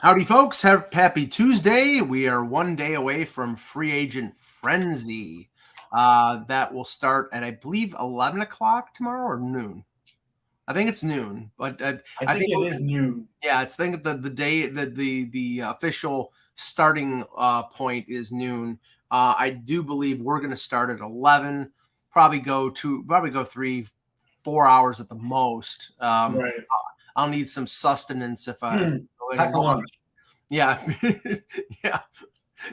Howdy, folks. Happy Tuesday. We are one day away from free agent frenzy. That will start at, I believe, 11 o'clock tomorrow or noon. I think it's noon, but I think it is noon. Yeah, it's think the day that the official starting point is noon. I do believe we're going to start at 11. Probably go 3-4 hours at the most. Right. I'll need some sustenance if I Pack a lunch. Yeah, yeah,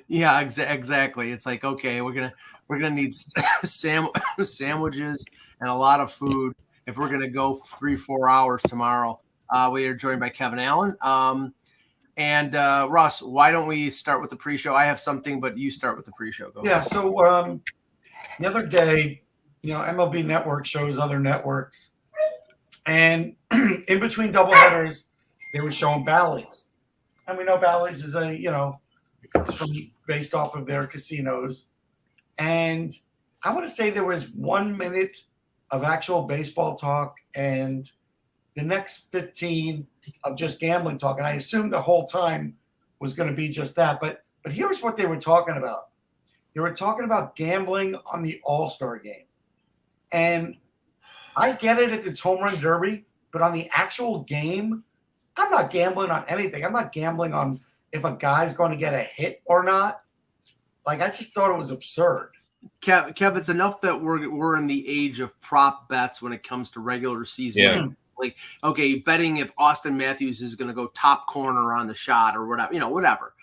yeah. Exactly. It's like, okay, we're gonna need sandwiches and a lot of food if we're gonna go 3-4 hours tomorrow. We are joined by Kevin Allen. And Russ, why don't we start with the pre-show? I have something, but you start with the pre-show. Go ahead. So the other day, MLB Network shows other networks, and in between doubleheaders, they were showing Bally's. And we know Bally's is it's based off of their casinos. And I want to say there was 1 minute of actual baseball talk and the next 15 of just gambling talk. And I assumed the whole time was going to be just that. But here's what they were talking about. They were talking about gambling on the All-Star game. And I get it if it's home run derby, but on the actual game, I'm not gambling on anything. I'm not gambling on if a guy's going to get a hit or not. Like, I just thought it was absurd. Kev, it's enough that we're in the age of prop bets when it comes to regular season. Yeah. Like, okay, betting if Austin Matthews is going to go top corner on the shot or whatever, whatever.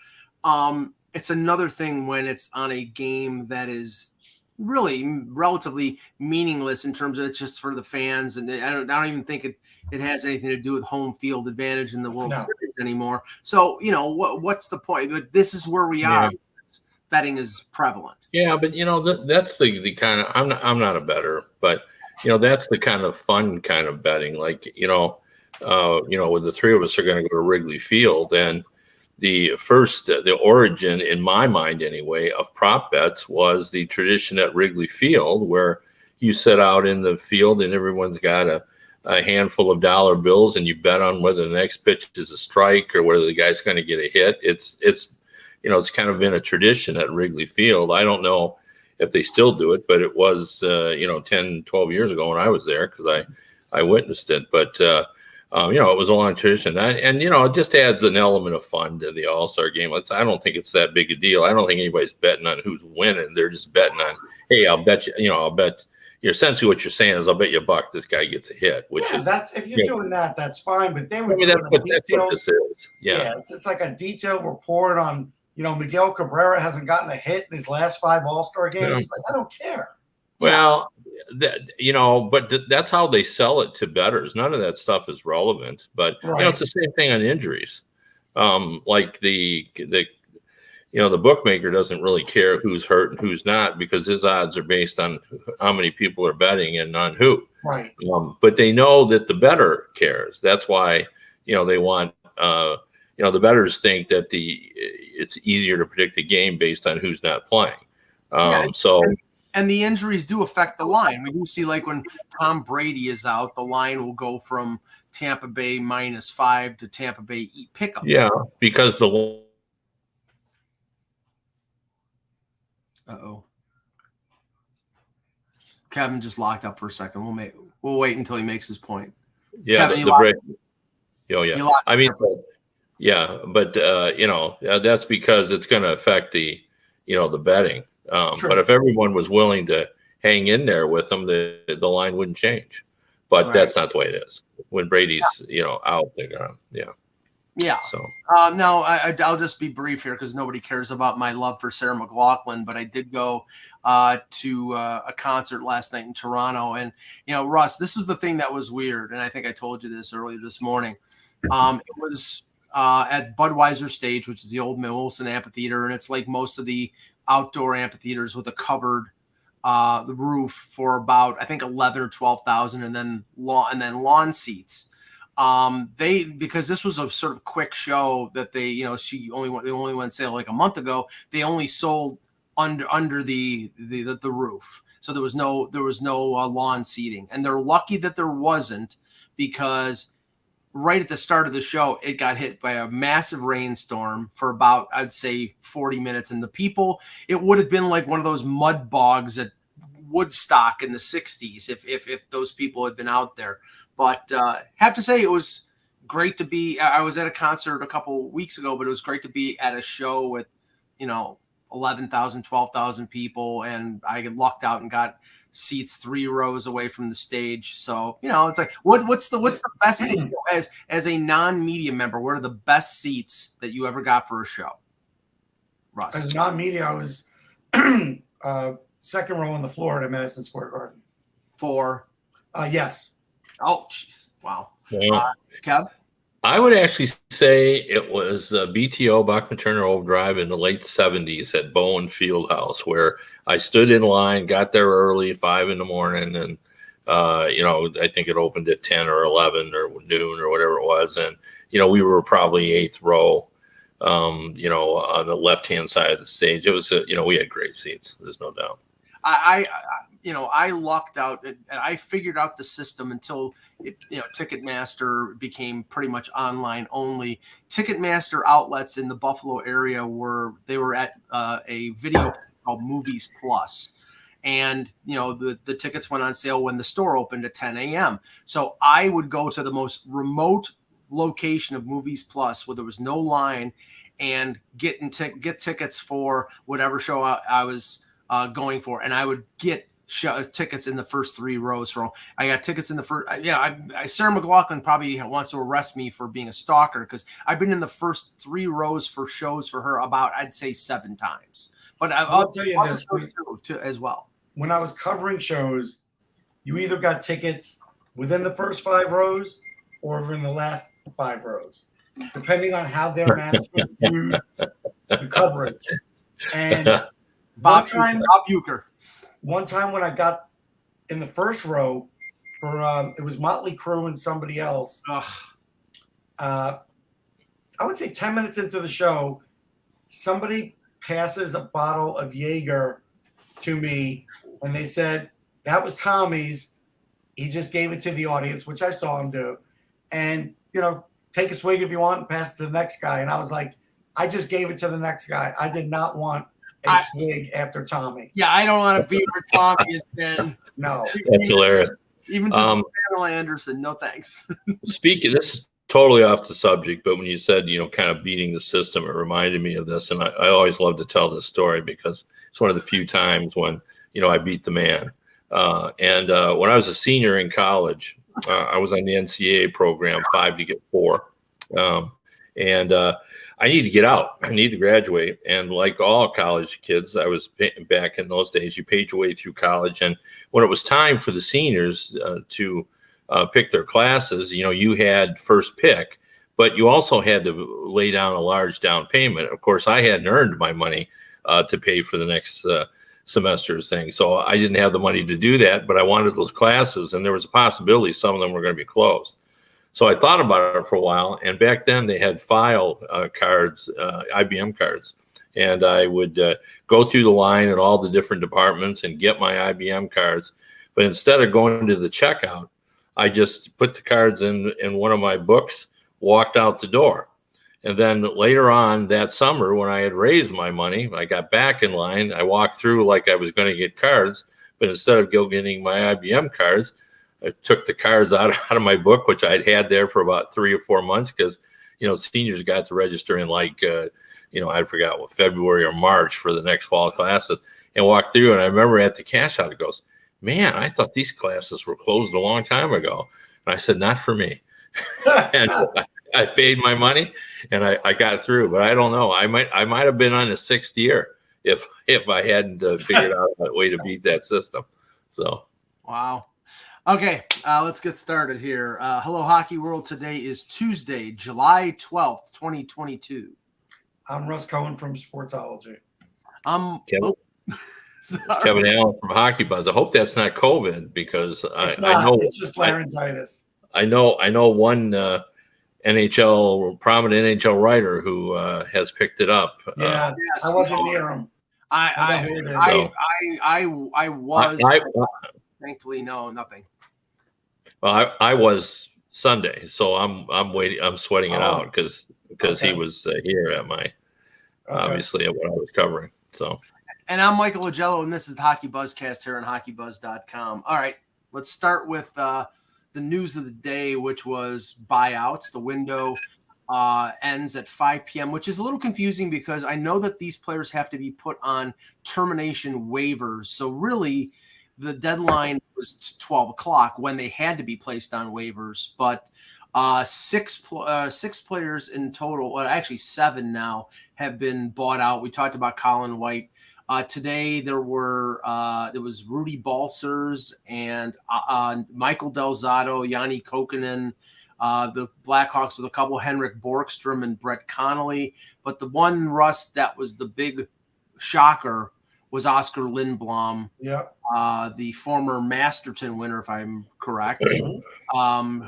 It's another thing when it's on a game that is really relatively meaningless in terms of it's just for the fans, and I don't even think it has anything to do with home field advantage in the World Series anymore. So what's the point? But this is where we are. Betting is prevalent. Yeah, but that's the kind of I'm not a bettor, but that's the kind of fun kind of betting. Like when the three of us are going to go to Wrigley Field, and the origin in my mind anyway of prop bets was the tradition at Wrigley Field where you sit out in the field and everyone's got a handful of dollar bills and you bet on whether the next pitch is a strike or whether the guy's going to get a hit. It's kind of been a tradition at Wrigley Field. I don't know if they still do it, but it was 10, 12 years ago when I was there because I witnessed it. But it was a long tradition, and it just adds an element of fun to the All-Star game. I don't think it's that big a deal. I don't think anybody's betting on who's winning. They're just betting on, hey, I'll bet you. I'll bet. Essentially, what you're saying is, I'll bet you $1 this guy gets a hit. Which is that's if you're doing that, that's fine. But they were that's what this is. Yeah, it's like a detailed report on. Miguel Cabrera hasn't gotten a hit in his last 5 All-Star games. Yeah. Like, I don't care. Well, but that's how they sell it to bettors. None of that stuff is relevant. But it's the same thing on injuries. Like the bookmaker doesn't really care who's hurt and who's not because his odds are based on how many people are betting and on who. Right. But they know that the bettor cares. That's why they want. The bettors think that it's easier to predict the game based on who's not playing. And the injuries do affect the line. We do see, like, when Tom Brady is out, the line will go from Tampa Bay -5 to Tampa Bay pick up. Yeah, because Kevin just locked up for a second. We'll wait until he makes his point. Yeah, Kevin, the break. Oh yeah, I mean. Yeah, but that's because it's going to affect the betting. But if everyone was willing to hang in there with them, the line wouldn't change. But that's not the way it is. When Brady's out, they're gonna Yeah. So no, I'll just be brief here because nobody cares about my love for Sarah McLachlan. But I did go to a concert last night in Toronto, and Russ, this was the thing that was weird, and I think I told you this earlier this morning. It was at Budweiser Stage, which is the old Millicent Amphitheater, and it's like most of the outdoor amphitheaters with a covered the roof for about, I think, 11 or 12,000, and then lawn seats. Because this was a sort of quick show that they only went on sale like a month ago. They only sold under the roof, so there was no lawn seating, and they're lucky that there wasn't because right at the start of the show, it got hit by a massive rainstorm for about, I'd say, 40 minutes. And the people, it would have been like one of those mud bogs at Woodstock in the 60s if those people had been out there. But have to say, it was great to be. I was at a concert a couple weeks ago, but it was great to be at a show with, 11,000, 12,000 people. And I lucked out and got seats 3 rows away from the stage. So, it's like, what's the best seat as a non-media member? What are the best seats that you ever got for a show? Russ. As non-media, I was second row on the floor at Madison Square Garden. For? Yes. Oh, jeez. Wow. Yeah. Kev? I would actually say it was BTO, Bachman Turner Overdrive, in the late 70s at Bowen Fieldhouse, where I stood in line, got there early, 5 in the morning, and I think it opened at 10 or 11 or noon or whatever it was, and we were probably 8th row, on the left-hand side of the stage. It was we had great seats. There's no doubt. I lucked out and I figured out the system until Ticketmaster became pretty much online only. Ticketmaster outlets in the Buffalo area were at a video called Movies Plus. And, the tickets went on sale when the store opened at 10 a.m. So I would go to the most remote location of Movies Plus where there was no line and get tickets for whatever show I was going for. And I would get tickets in the first 3 rows. I got tickets in the first. Sarah McLachlan probably wants to arrest me for being a stalker because I've been in the first 3 rows for shows for her about, I'd say, 7 times. But I'll tell you this too, as well. When I was covering shows, you either got tickets within the first 5 rows or in the last 5 rows, depending on how their management viewed the coverage. And Bob Uecker. One time when I got in the first row for it was Motley Crue and somebody else. I would say 10 minutes into the show, somebody passes a bottle of Jaeger to me, and they said that was Tommy's. He just gave it to the audience, which I saw him do. And take a swig if you want and pass it to the next guy. And I was like, I just gave it to the next guy. I did not want a swig after Tommy. Yeah, I don't want to be where Tommy has been. No. That's hilarious. Even to Pamela Anderson, no thanks. Speaking, this is totally off the subject, but when you said, kind of beating the system, it reminded me of this. And I always love to tell this story because it's one of the few times when, I beat the man. And when I was a senior in college, I was on the NCAA program, 5 to get 4. I need to get out. I need to graduate. And like all college kids, I was back in those days, you paid your way through college. And when it was time for the seniors to pick their classes, you had first pick, but you also had to lay down a large down payment. Of course, I hadn't earned my money to pay for the next semester's thing. So I didn't have the money to do that, but I wanted those classes. And there was a possibility some of them were going to be closed. So I thought about it for a while, and back then they had file cards, IBM cards, and I would go through the line at all the different departments and get my IBM cards. But instead of going to the checkout, I just put the cards in one of my books, walked out the door. And then later on that summer, when I had raised my money, I got back in line. I walked through like I was going to get cards, but instead of getting my IBM cards, I took the cards out of my book, which I'd had there for about 3 or 4 months because, seniors got to register in I forgot what, February or March for the next fall classes, and walked through. And I remember at the cash out, it goes, man, I thought these classes were closed a long time ago. And I said, not for me. And I paid my money and I got through, but I don't know. I might have been on the 6th year if I hadn't figured out a way to beat that system. So, wow. Okay, let's get started here. Hello, Hockey World. Today is Tuesday, July 12th, 2022. I'm Russ Cohen from Sportsology. Kevin Allen from Hockey Buzz. I hope that's not COVID because I know it's just laryngitis. I know one prominent NHL writer who has picked it up. Yeah, yes, I wasn't near him. I was. Thankfully, no, nothing. Well, I was Sunday. So I'm waiting. I'm sweating it out because Okay. he was here at my obviously at what I was covering. So. And I'm Michael Agello, and this is the Hockey Buzzcast here on HockeyBuzz.com. All right, let's start with the news of the day, which was buyouts. The window ends at 5 p.m., which is a little confusing because I know that these players have to be put on termination waivers. So really, the deadline was 12 o'clock when they had to be placed on waivers. But six players in total, well, actually 7 now, have been bought out. We talked about Colin White. Today there was Rudy Balcers and Michael Delzato, Yanni Kokkonen, the Blackhawks with a couple, Henrik Borgstrom and Brett Connolly. But the one, Russ, that was the big shocker was Oscar Lindblom, the former Masterton winner, if I'm correct,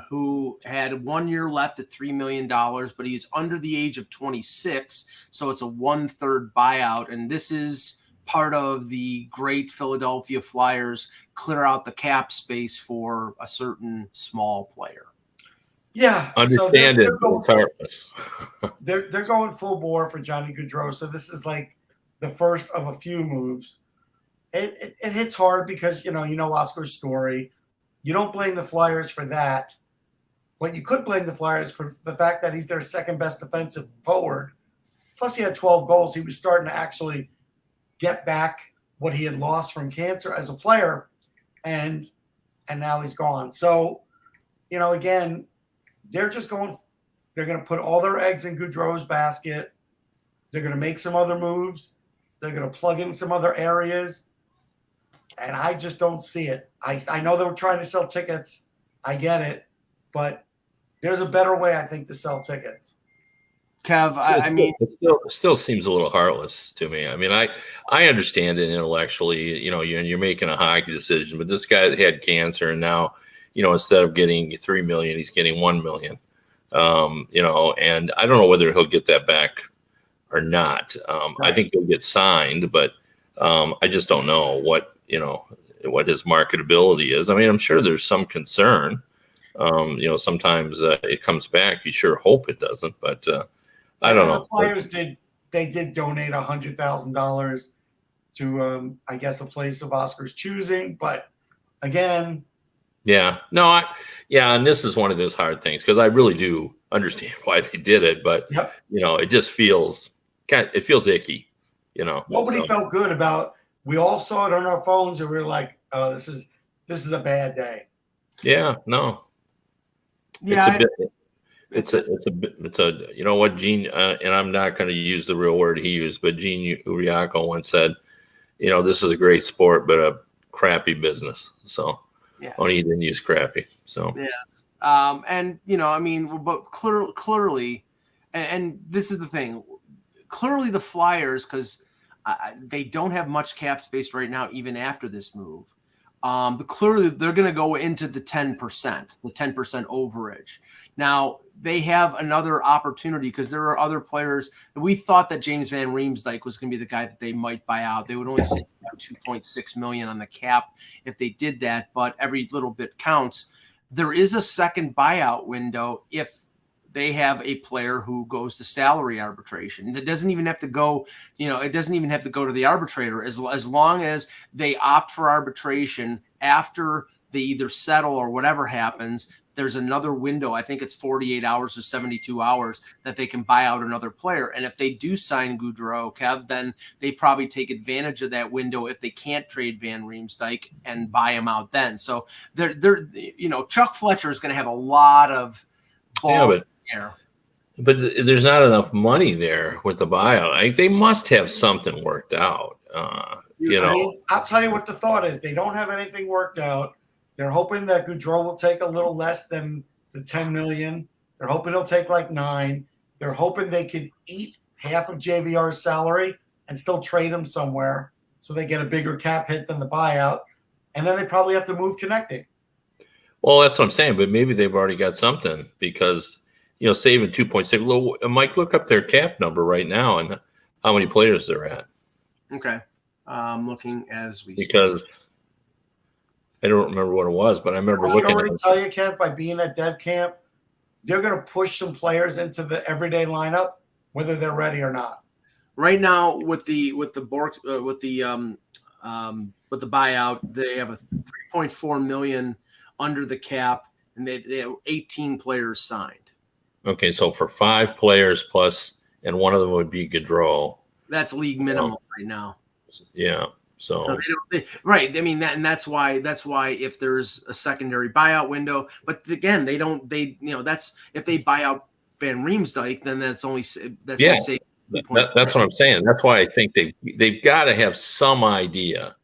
who had 1 year left at $3 million, but he's under the age of 26, so it's a 1/3 buyout. And this is part of the great Philadelphia Flyers clear out the cap space for a certain small player. Yeah, understand it. They're going full bore for Johnny Gaudreau. So this is like the first of a few moves. It hits hard because you know Oscar's story. You don't blame the Flyers for that, but you could blame the Flyers for the fact that he's their second best defensive forward. Plus, he had 12 goals. He was starting to actually get back what he had lost from cancer as a player, and now he's gone. So, again, they're going to put all their eggs in Gaudreau's basket. They're going to make some other moves. They're going to plug in some other areas. And I just don't see it. I know they were trying to sell tickets. I get it. But there's a better way, I think, to sell tickets. Kev, it still seems a little heartless to me. I mean, I understand it intellectually. You're making a hockey decision, but this guy had cancer, and now, instead of getting $3 million, he's getting $1 million. And I don't know whether he'll get that back or not. Right. I think he'll get signed, but I just don't know what his marketability is. I mean, I'm sure there's some concern. Sometimes it comes back. You sure hope it doesn't, but. I don't know. The Flyers did donate $100,000 to, I guess, a place of Oscar's choosing. But again, and this is one of those hard things because I really do understand why they did it, but it just feels icky. Nobody felt good about. We all saw it on our phones, and we were like, "Oh, this is a bad day." Yeah, no. Yeah, it's a you know what, Gene, and I'm not going to use the real word he used, but Gene Uriaco once said, this is a great sport, but a crappy business. So only he didn't use crappy. So but clearly, and this is the thing, clearly the Flyers, because they don't have much cap space right now, even after this move. Clearly they're going to go into the 10% overage. Now they have another opportunity because there are other players. We thought that James Van Riemsdyk was going to be the guy that they might buy out. They would only save about $2.6 million on the cap if they did that, but every little bit counts. There is a second buyout window if they have a player who goes to salary arbitration. It doesn't even have to go, it doesn't even have to go to the arbitrator as long as they opt for arbitration after they either settle or whatever happens. There's another window. I think it's 48 hours or 72 hours that they can buy out another player. And if they do sign Gaudreau, Kev, then they probably take advantage of that window if they can't trade Van Riemsdyk and buy him out then. So they're Chuck Fletcher is going to have a lot of ball. But there's not enough money there with the buyout. They must have something worked out. I'll tell you what the thought is. They don't have anything worked out. They're hoping that Gaudreau will take a little less than the $10 million. They're hoping he'll take like $9 million. They're hoping they could eat half of JVR's salary and still trade him somewhere so they get a bigger cap hit than the buyout. And then they probably have to move Connecting. Well, that's what I'm saying. But maybe they've already got something because saving 2.6. Mike, look up their cap number right now and how many players they're at. Okay. I'm looking as we because I don't remember what it was, but I remember I can looking at already it. tell you, Kev, by being at Dev Camp, they're going to push some players into the everyday lineup, whether they're ready or not. Right now, with the buyout, they have a 3.4 million under the cap, and they have 18 players signed. Okay, so for 5 players plus, and one of them would be Giroux. That's league minimum right now. Yeah. So right. I mean that's why if there's a secondary buyout window, but again, that's if they buy out Van Riemsdyk, then that's only that's what I'm saying. That's why I think they've got to have some idea.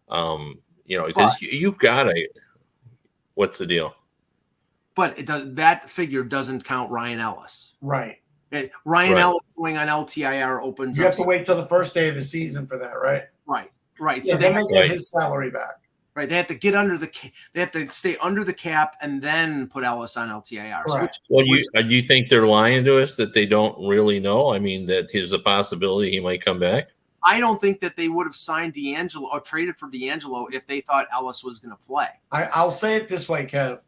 Because you've got to. What's the deal? But that figure doesn't count Ryan Ellis. Right. Ryan Ellis going on LTIR opens. You have to wait till the first day of the season for that, right? Right. Yeah, So they may get his salary back. Right. They have to get they have to stay under the cap and then put Ellis on LTIR. Right. Do you think they're lying to us that they don't really know? I mean, that there's a possibility he might come back? I don't think that they would have signed D'Angelo or traded for D'Angelo if they thought Ellis was going to play. I'll say it this way, Kev.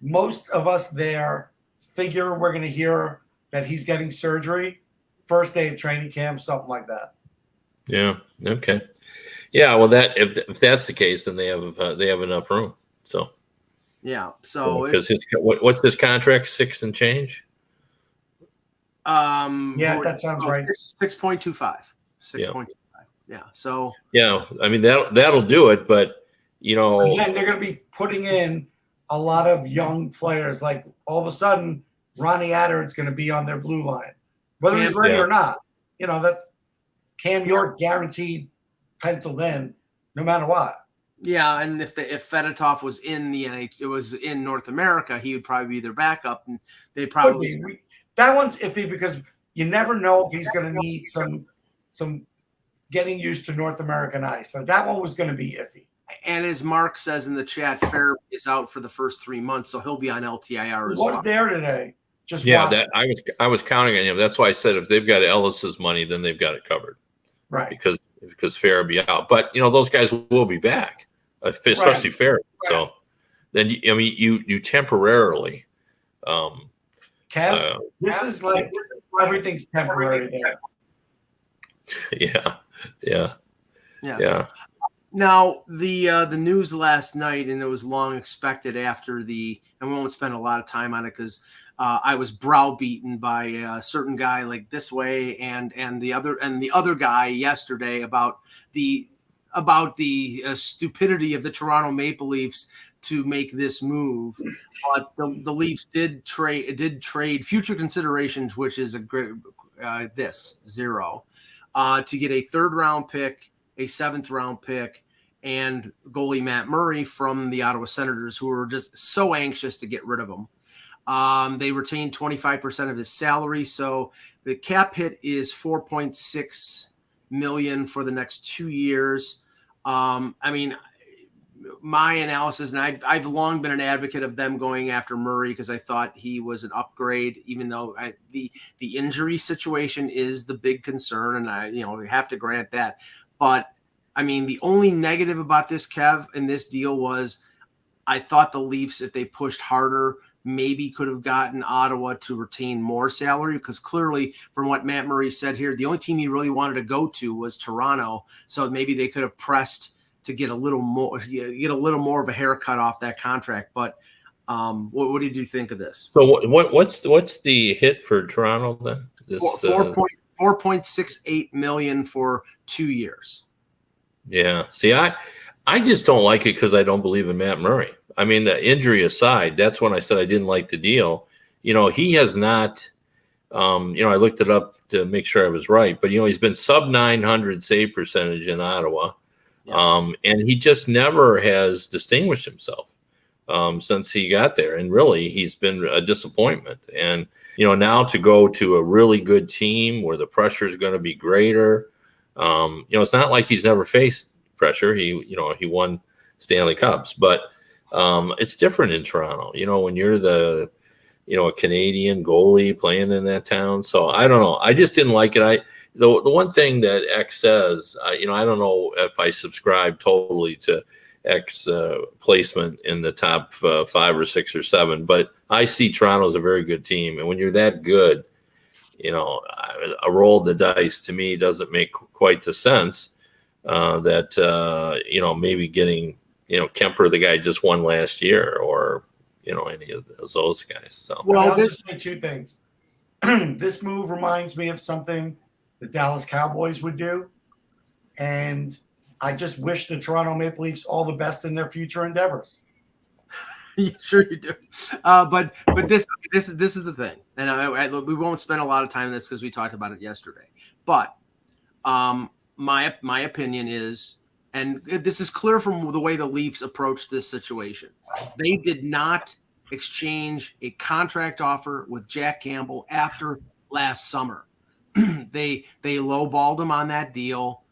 Most of us there figure we're going to hear that he's getting surgery first day of training camp, something like that. Yeah. Okay. Yeah. Well, if that's the case, then they have enough room. So. Yeah. So what's his contract? 6 and change. Yeah, that sounds right. 6.25. 6.25. Yeah. So. Yeah. I mean that'll do it, but again, they're going to be putting in a lot of young players. Like all of a sudden, Ronnie Adder's going to be on their blue line, whether he's ready or not. That's Cam York guaranteed penciled in, no matter what. Yeah, and if Fedotov was in it was in North America, he would probably be their backup, and they probably that one's iffy because you never know if he's going to need some getting used to North American ice. So that one was going to be iffy. And as Mark says in the chat, Fair is out for the first 3 months, so he'll be on LTIR as well. He was there today. Just I was counting on him. That's why I said if they've got Ellis's money, then they've got it covered, right? Because Fair will be out, but those guys will be back, especially Fair. Right. So then you temporarily. Kev, this is like everything's temporary there. Yeah. So, now the news last night, and it was long expected after and we won't spend a lot of time on it because I was browbeaten by a certain guy like This Way and the other guy yesterday about the stupidity of the Toronto Maple Leafs to make this move. But the Leafs did trade future considerations, which is a great zero, to get a 3rd round pick, a 7th round pick, and goalie Matt Murray from the Ottawa Senators, who were just so anxious to get rid of him. They retained 25% of his salary, so the cap hit is $4.6 million for the next 2 years. I mean, my analysis, and I've long been an advocate of them going after Murray because I thought he was an upgrade, even though the injury situation is the big concern, and I have to grant that. But I mean, the only negative about this, Kev, in this deal was I thought the Leafs, if they pushed harder, maybe could have gotten Ottawa to retain more salary, because clearly from what Matt Murray said here, the only team he really wanted to go to was Toronto. So maybe they could have pressed to get a little more of a haircut off that contract. But what did you think of this? So what's the hit for Toronto then? $4.68 million for 2 years. Yeah. See, I just don't like it because I don't believe in Matt Murray. I mean, the injury aside, that's when I said I didn't like the deal. He has not, I looked it up to make sure I was right, but, he's been sub 900 save percentage in Ottawa. Yeah. And he just never has distinguished himself since he got there. And really, he's been a disappointment. And, now to go to a really good team where the pressure is going to be greater, it's not like he's never faced pressure. He won Stanley Cups, but it's different in Toronto, when you're a Canadian goalie playing in that town. So I don't know. I just didn't like it. The one thing that X says, I don't know if I subscribe totally to X placement in the top 5 or 6 or 7. But I see Toronto as a very good team, and when you're that good, a roll of the dice to me doesn't make quite the sense that maybe getting Kemper, the guy just won last year, or any of those guys. So I'll just say 2 things. This move reminds me of something the Dallas Cowboys would do, and I just wish the Toronto Maple Leafs all the best in their future endeavors. Sure you do. But this is the thing, and we won't spend a lot of time on this because we talked about it yesterday. But my opinion is, and this is clear from the way the Leafs approached this situation, they did not exchange a contract offer with Jack Campbell after last summer. They lowballed him on that deal.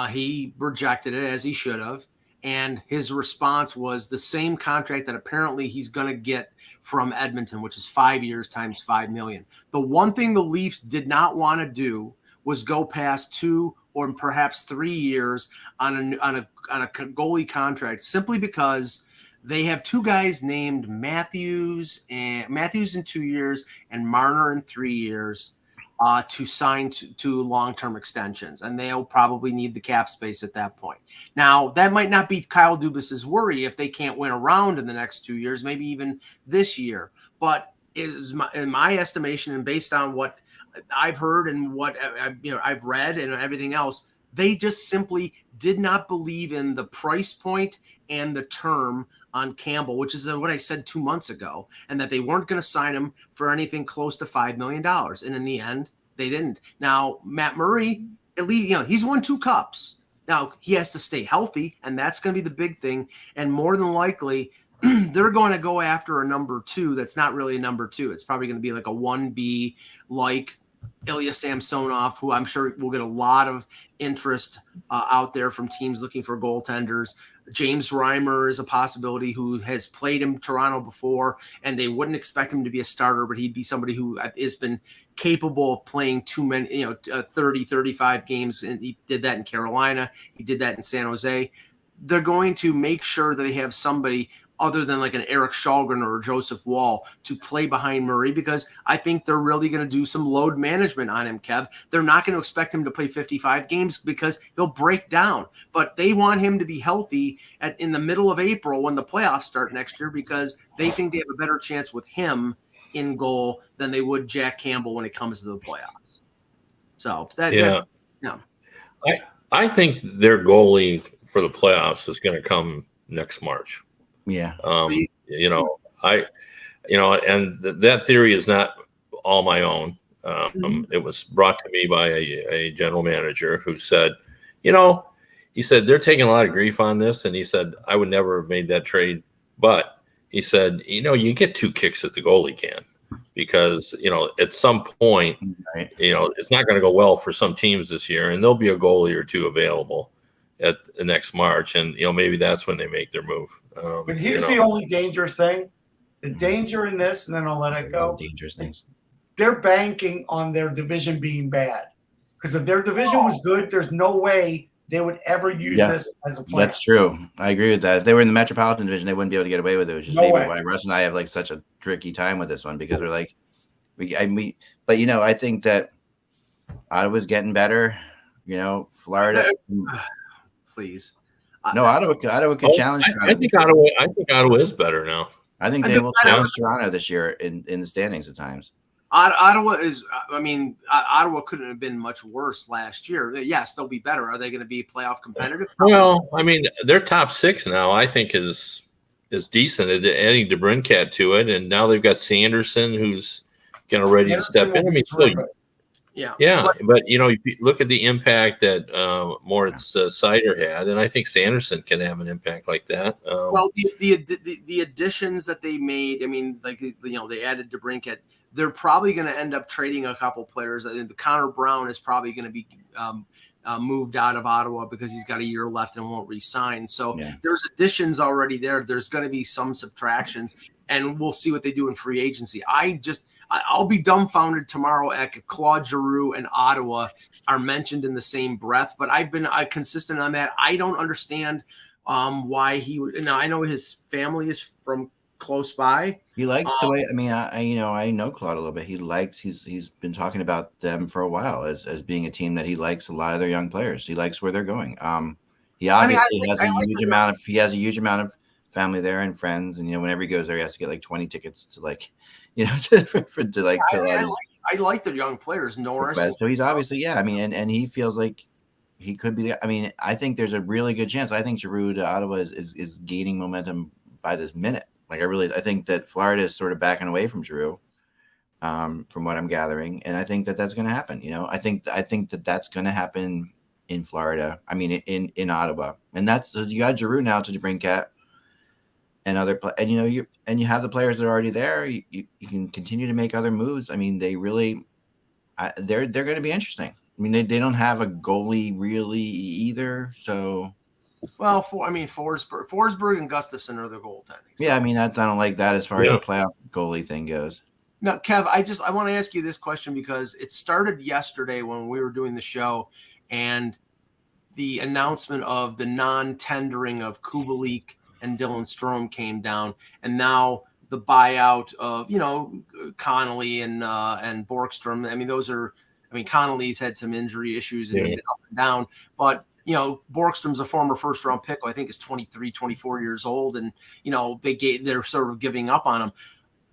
He rejected it, as he should have. And his response was the same contract that apparently he's going to get from Edmonton, which is 5 years times $5 million. The one thing the Leafs did not want to do was go past 2 or perhaps 3 years on a goalie contract, simply because they have 2 guys named Matthews in 2 years and Marner in 3 years. To sign to long-term extensions, and they'll probably need the cap space at that point. Now, that might not be Kyle Dubas's worry if they can't win a round in the next 2 years, maybe even this year. But in my estimation, and based on what I've heard and what I've read and everything else, they just simply did not believe in the price point and the term on Campbell, which is what I said 2 months ago, and that they weren't going to sign him for anything close to $5 million. And in the end, they didn't. Now, Matt Murray, at least, he's won 2 cups. Now, he has to stay healthy, and that's going to be the big thing. And more than likely, they're going to go after a number 2 that's not really a number 2. It's probably going to be like a 1B, like Ilya Samsonov, who I'm sure will get a lot of interest out there from teams looking for goaltenders. James Reimer is a possibility, who has played in Toronto before, and they wouldn't expect him to be a starter, but he'd be somebody who has been capable of playing 30, 35 games. And he did that in Carolina. He did that in San Jose. They're going to make sure that they have somebody other than like an Eric Shalgren or a Joseph Wall to play behind Murray, because I think they're really going to do some load management on him, Kev. They're not going to expect him to play 55 games because he'll break down, but they want him to be healthy in the middle of April when the playoffs start next year, because they think they have a better chance with him in goal than they would Jack Campbell when it comes to the playoffs. So I think their goalie for the playoffs is going to come next March. Yeah. And that theory is not all my own. It was brought to me by a general manager who said, he said, they're taking a lot of grief on this. And he said, I would never have made that trade. But he said, you get 2 kicks at the goalie can, because, at some point, right, it's not going to go well for some teams this year, and there'll be a goalie or 2 available at the next March. And, maybe that's when they make their move. But here's the only dangerous thing. The danger in this, and then I'll let it go. Dangerous things. They're banking on their division being bad. Because if their division was good, there's no way they would ever use this as a plan. That's true. I agree with that. If they were in the Metropolitan Division, they wouldn't be able to get away with it. Which is maybe why Russ and I have like such a tricky time with this one, because we're like, but I think that Ottawa's getting better. Florida. Please. No, Ottawa could challenge. I think Ottawa is better now. I think they will challenge Toronto this year in the standings at times. Ottawa couldn't have been much worse last year. Yes, they'll be better. Are they going to be playoff competitive? Well, their top 6 now, I think, is decent. Adding DeBrincat to it, and now they've got Sanderson, who's going to ready to step in. But if you look at the impact that Moritz Seider had, and I think Sanderson can have an impact like that. The additions that they made, they added DeBrincat. They're probably going to end up trading a couple players. I think the Connor Brown is probably going to be moved out of Ottawa because he's got a year left and won't re-sign. So there's additions already there. There's going to be some subtractions, and we'll see what they do in free agency. I'll be dumbfounded tomorrow at Claude Giroux and Ottawa are mentioned in the same breath, but I've been consistent on that. I don't understand why he would. Now I know his family is from close by. He likes the way. I mean, I know Claude a little bit. He's been talking about them for a while as being a team that he likes a lot of their young players. He likes where they're going. He obviously has a huge amount of family there and friends, and whenever he goes there, he has to get like 20 tickets to I like the young players, Norris. So he's obviously I mean, and he feels like he could be. I mean, I think there's a really good chance. I think Giroux to Ottawa is gaining momentum by this minute. Like I think that Florida is sort of backing away from Giroux, from what I'm gathering, and I think that that's going to happen. I think that that's going to happen in Florida. I mean, in Ottawa, and that's you got Giroux now to bring Cat and other and you have the players that are already there. You can continue to make other moves. I mean, they really they're going to be interesting. I mean, they don't have a goalie really either, so. Well, Forsberg and Gustafsson are the goaltending. So. Yeah, I mean, I don't like that as far as the playoff goalie thing goes. Now, Kev, I want to ask you this question because it started yesterday when we were doing the show, and the announcement of the non-tendering of Kubalik and Dylan Strome came down, and now the buyout of Connolly and Borkstrom. I mean, Connolly's had some injury issues and been up and down, but. Borkstrom's a former first-round pick. I think is 23, 24 years old, and they're sort of giving up on him.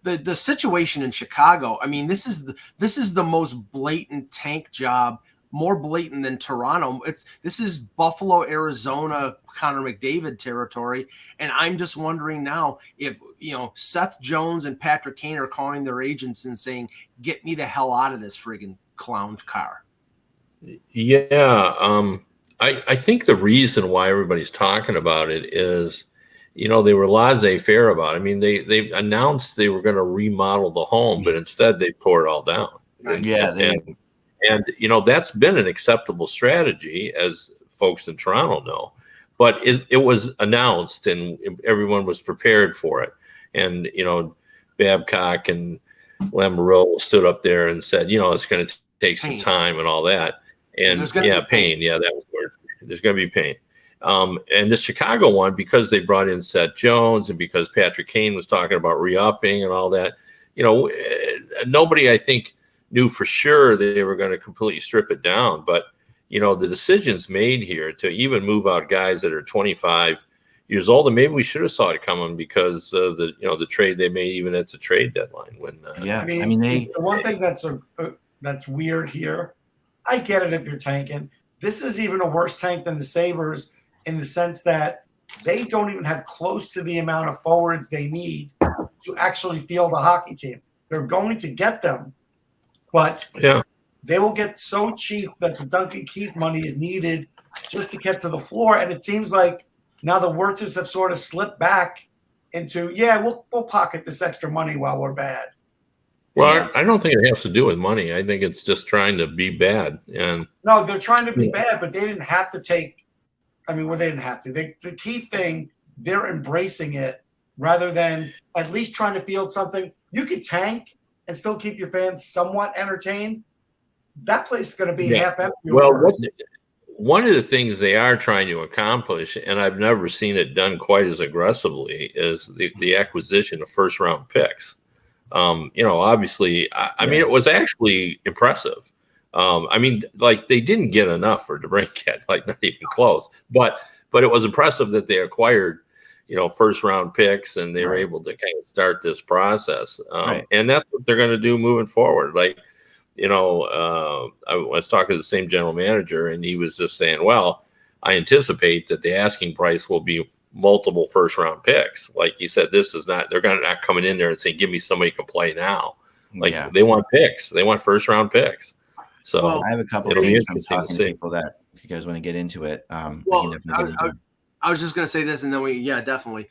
The situation in Chicago. I mean, this is the most blatant tank job, more blatant than Toronto. This is Buffalo, Arizona, Connor McDavid territory, and I'm just wondering now if Seth Jones and Patrick Kane are calling their agents and saying, "Get me the hell out of this friggin' clown car." Yeah. I think the reason why everybody's talking about it is, they were laissez-faire about it. I mean, they announced they were going to remodel the home, but instead they tore it all down. And that's been an acceptable strategy, as folks in Toronto know. But it was announced, and everyone was prepared for it. And Babcock and Lamoriello stood up there and said, it's going to take some time and all that. And pain. Yeah, that was word. There's going to be pain. And the Chicago one, because they brought in Seth Jones and because Patrick Kane was talking about re-upping and all that, nobody, I think, knew for sure that they were going to completely strip it down. But, the decisions made here to even move out guys that are 25 years old, and maybe we should have saw it coming because of the trade they made even at the trade deadline. The one thing that's weird here, I get it if you're tanking. This is even a worse tank than the Sabres in the sense that they don't even have close to the amount of forwards they need to actually field a hockey team. They're going to get them, but they will get so cheap that the Duncan Keith money is needed just to get to the floor. And it seems like now the Wirtzes have sort of slipped back into, we'll pocket this extra money while we're bad. Well, I don't think it has to do with money. I think it's just trying to be bad. And no, they're trying to be bad, but they didn't have to take. I mean, they didn't have to. The key thing, they're embracing it rather than at least trying to field something. You could tank and still keep your fans somewhat entertained. That place is going to be half empty. Well, one of the things they are trying to accomplish, and I've never seen it done quite as aggressively, is the acquisition of first-round picks. Obviously, I mean, it was actually impressive. They didn't get enough for DeBrincat, not even close. But it was impressive that they acquired, first round picks, and they were able to kind of start this process. And that's what they're going to do moving forward. I was talking to the same general manager, and he was just saying, well, I anticipate that the asking price will be multiple first round picks. Like you said, they're going to not coming in there and saying, give me somebody who can play now. They want picks. They want first round picks. So I have a couple of things from talking to people that if you guys want to get into it. I was just going to say this, and then definitely.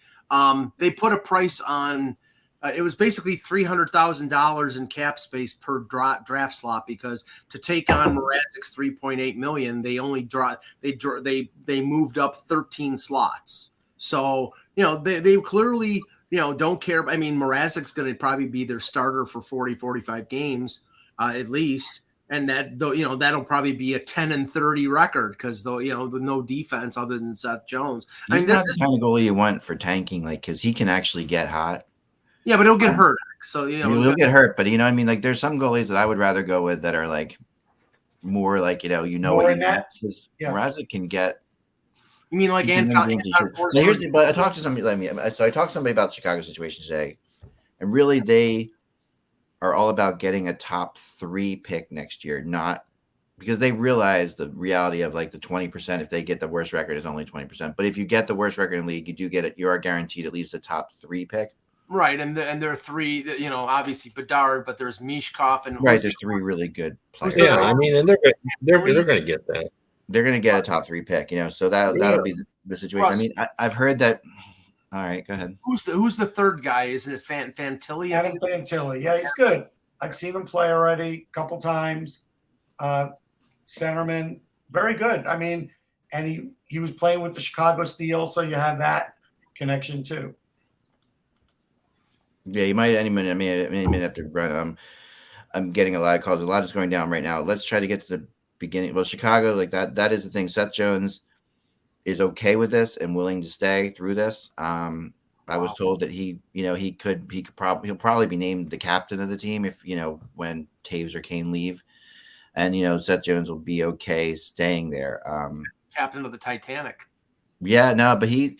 They put a price on. It was basically $300,000 in cap space per draft slot because to take on Mrazek's $3.8 million, they only they moved up 13 slots. So they clearly don't care. I mean, Mrazek's going to probably be their starter for 40, 45 games at least. And that though, that'll probably be a 10-30 record because though, with no defense other than Seth Jones. He's not the kind of goalie you want for tanking, like, because he can actually get hot. Yeah, but he'll get hurt. So he'll get hurt. But you know what I mean? Like, there's some goalies that I would rather go with that are like more like More what you in want. that? Yeah. Mrazek can get. You mean like but I talked to somebody. So I talked to somebody about the Chicago situation today, and really they are all about getting a top 3 pick next year, not because they realize the reality of like the 20%. If they get the worst record, is only 20%. But if you get the worst record in the league, you do get it. You are guaranteed at least a top 3 pick. Right, and there are 3. Obviously Bedard, but there's Mishkov and right. There's 3 really good players. Yeah, I mean, and they're going to get that. They're going to get a top 3 pick. So that'll be the situation. Russ, I mean, I've heard that. All right, go ahead. Who's the third guy? Isn't it Fantilli? Adam Fantilli. Yeah, he's good. I've seen him play already a couple times. Centerman, very good. I mean, and he was playing with the Chicago Steel, so you have that connection too. Yeah, you might any minute. I mean, have to run. I'm getting a lot of calls. A lot is going down right now. Let's try to get to the beginning. Well, Chicago, like that is the thing. Seth Jones is okay with this and willing to stay through this. I was told that he'll probably be named the captain of the team if when Taves or Kane leave, and Seth Jones will be okay staying there. Captain of the Titanic. Yeah, no, but he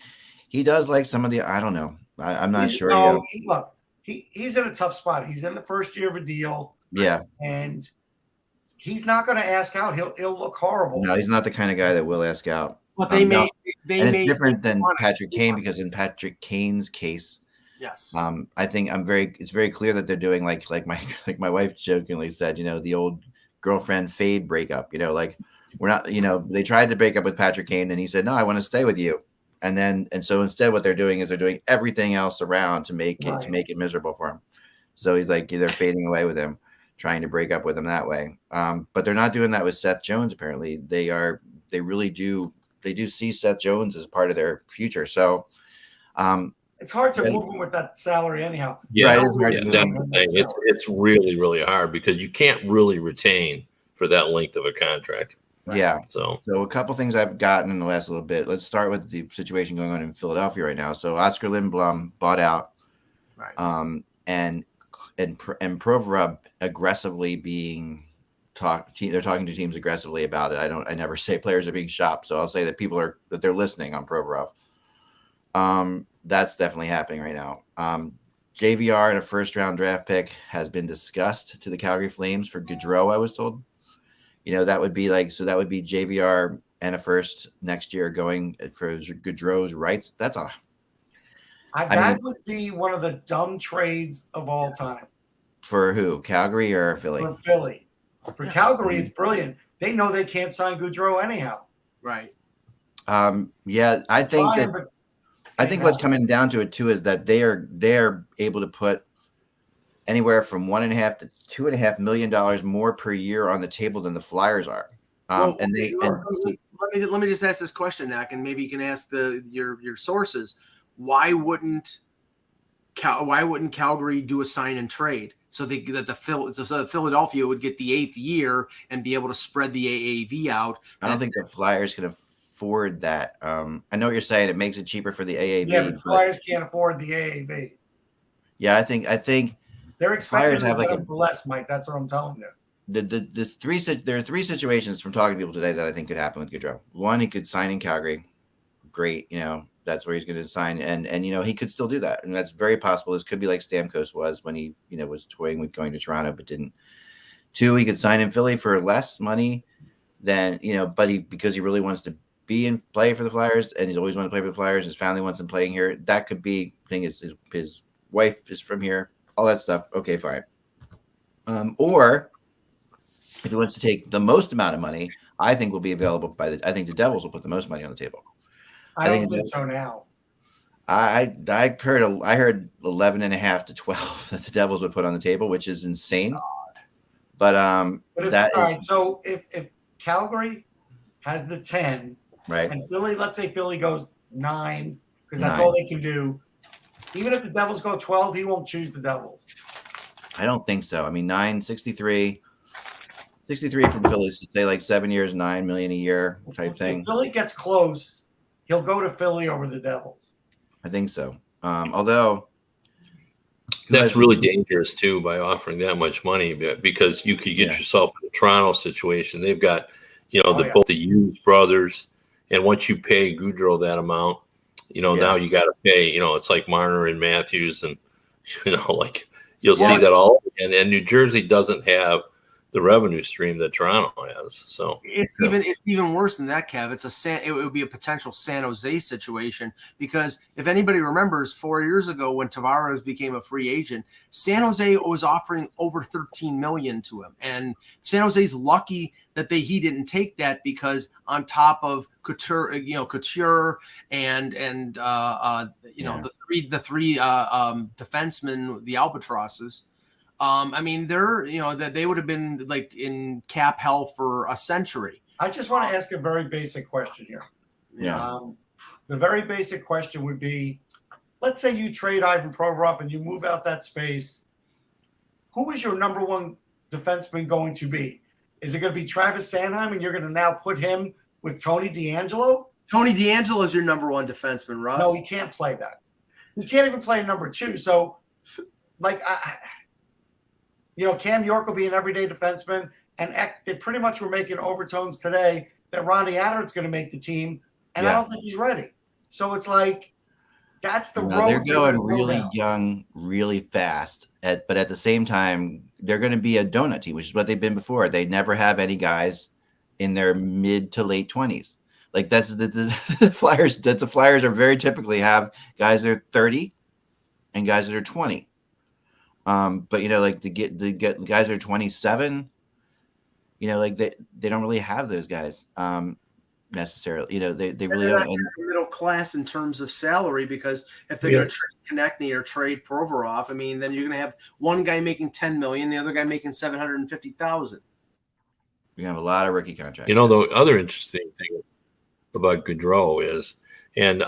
does like some of the. I don't know. I'm not sure. No, look, he's in a tough spot. He's in the first year of a deal. Yeah, and he's not going to ask out. He'll look horrible. No, he's not the kind of guy that will ask out. But it's different than Patrick Kane, because in Patrick Kane's case, yes, I think it's very clear that they're doing like my wife jokingly said, the old girlfriend fade breakup. Like we're not, they tried to break up with Patrick Kane and he said, no, I want to stay with you. And so instead what they're doing is they're doing everything else around to make it miserable for him. So he's like, they're fading away with him, trying to break up with him that way. But they're not doing that with Seth Jones. Apparently they really do. They do see Seth Jones as part of their future. So it's hard to move him with that salary anyhow. Yeah, right, it's really, really hard because you can't really retain for that length of a contract. Right. Yeah. So a couple things I've gotten in the last little bit. Let's start with the situation going on in Philadelphia right now. So Oscar Lindblom bought out, right. And Provorov aggressively being they're talking to teams aggressively about it. I never say players are being shopped, so I'll say that they're listening on Provorov. That's definitely happening right now. JVR and a first-round draft pick has been discussed to the Calgary Flames for Giroux, I was told. That would be that would be JVR and a first next year going for Gaudreau's rights. That would be one of the dumb trades of all time. For who? Calgary or Philly? For Philly. For Calgary, it's brilliant. They know they can't sign Gaudreau anyhow. Right. Yeah, I think what's coming down to it too is that they're able to put anywhere from $1.5 to $2.5 million more per year on the table than the Flyers are. Let me just ask this question, Nak, and maybe you can ask your sources. Why wouldn't Calgary do a sign and trade so that Philadelphia would get the 8th year and be able to spread the AAV out? I don't think the Flyers can afford that. I know what you're saying. It makes it cheaper for the AAV. Yeah, but the Flyers can't afford the AAV. Yeah, I think they're expecting to get them for less, Mike. That's what I'm telling you. There are 3 situations from talking to people today that I think could happen with Gaudreau. One, he could sign in Calgary. Great, that's where he's going to sign, and he could still do that, and that's very possible. This could be like Stamkos was when he was toying with going to Toronto but didn't. 2, he could sign in Philly for less money than but because he really wants to be and play for the Flyers, and he's always wanted to play for the Flyers. His family wants him playing here. That could be thing. His wife is from here. All that stuff. Okay, fine. Or if he wants to take the most amount of money, I think will be available I think the Devils will put the most money on the table. I don't think so now. I heard 11.5 to 12 that the Devils would put on the table, which is insane. But So if Calgary has the 10, right, and Philly, let's say Philly goes 9 because that's all they can do. Even if the Devils go 12, he won't choose the Devils. I don't think so. I mean, 9.63. 63 from Phillies to say like 7 years, 9 million a year type thing. If Philly gets close, he'll go to Philly over the Devils. I think so. Although that's really dangerous too by offering that much money, because you could get yourself in a Toronto situation. They've got, both the Hughes brothers, and once you pay Goudreau that amount, now you got to pay. It's like Marner and Matthews, and like you'll see that all. And New Jersey doesn't have the revenue stream that Toronto has. So it's even worse than that, Kev. It would be a potential San Jose situation, because if anybody remembers 4 years ago when Tavares became a free agent, San Jose was offering over 13 million to him, and San Jose's lucky that he didn't take that, because on top of Couture and the three defensemen, the Albatrosses. They would have been like in cap hell for a century. I just want to ask a very basic question here. Yeah. The very basic question would be, let's say you trade Ivan Provorov and you move out that space. Who is your number one defenseman going to be? Is it going to be Travis Sanheim, and you're going to now put him with Tony DeAngelo? Tony DeAngelo is your number one defenseman, Russ. No, he can't play that. He can't even play number two. So, Cam York will be an everyday defenseman, and they pretty much were making overtones today that Ronnie Adler's going to make the team, and I don't think he's ready. So it's like, that's the road. They're going really young, really fast, but at the same time, they're going to be a donut team, which is what they've been before. They never have any guys in their mid to late 20s. Like that's the Flyers. That the Flyers are very typically have guys that are 30 and guys that are 20. But the guys that are 27, they don't really have those guys necessarily. They really don't. Middle class in terms of salary, because if they're going to trade Konechny or trade Provorov, then you're going to have one guy making 10 million, the other guy making 750,000. You're going to have a lot of rookie contracts. The other interesting thing about Gaudreau is, and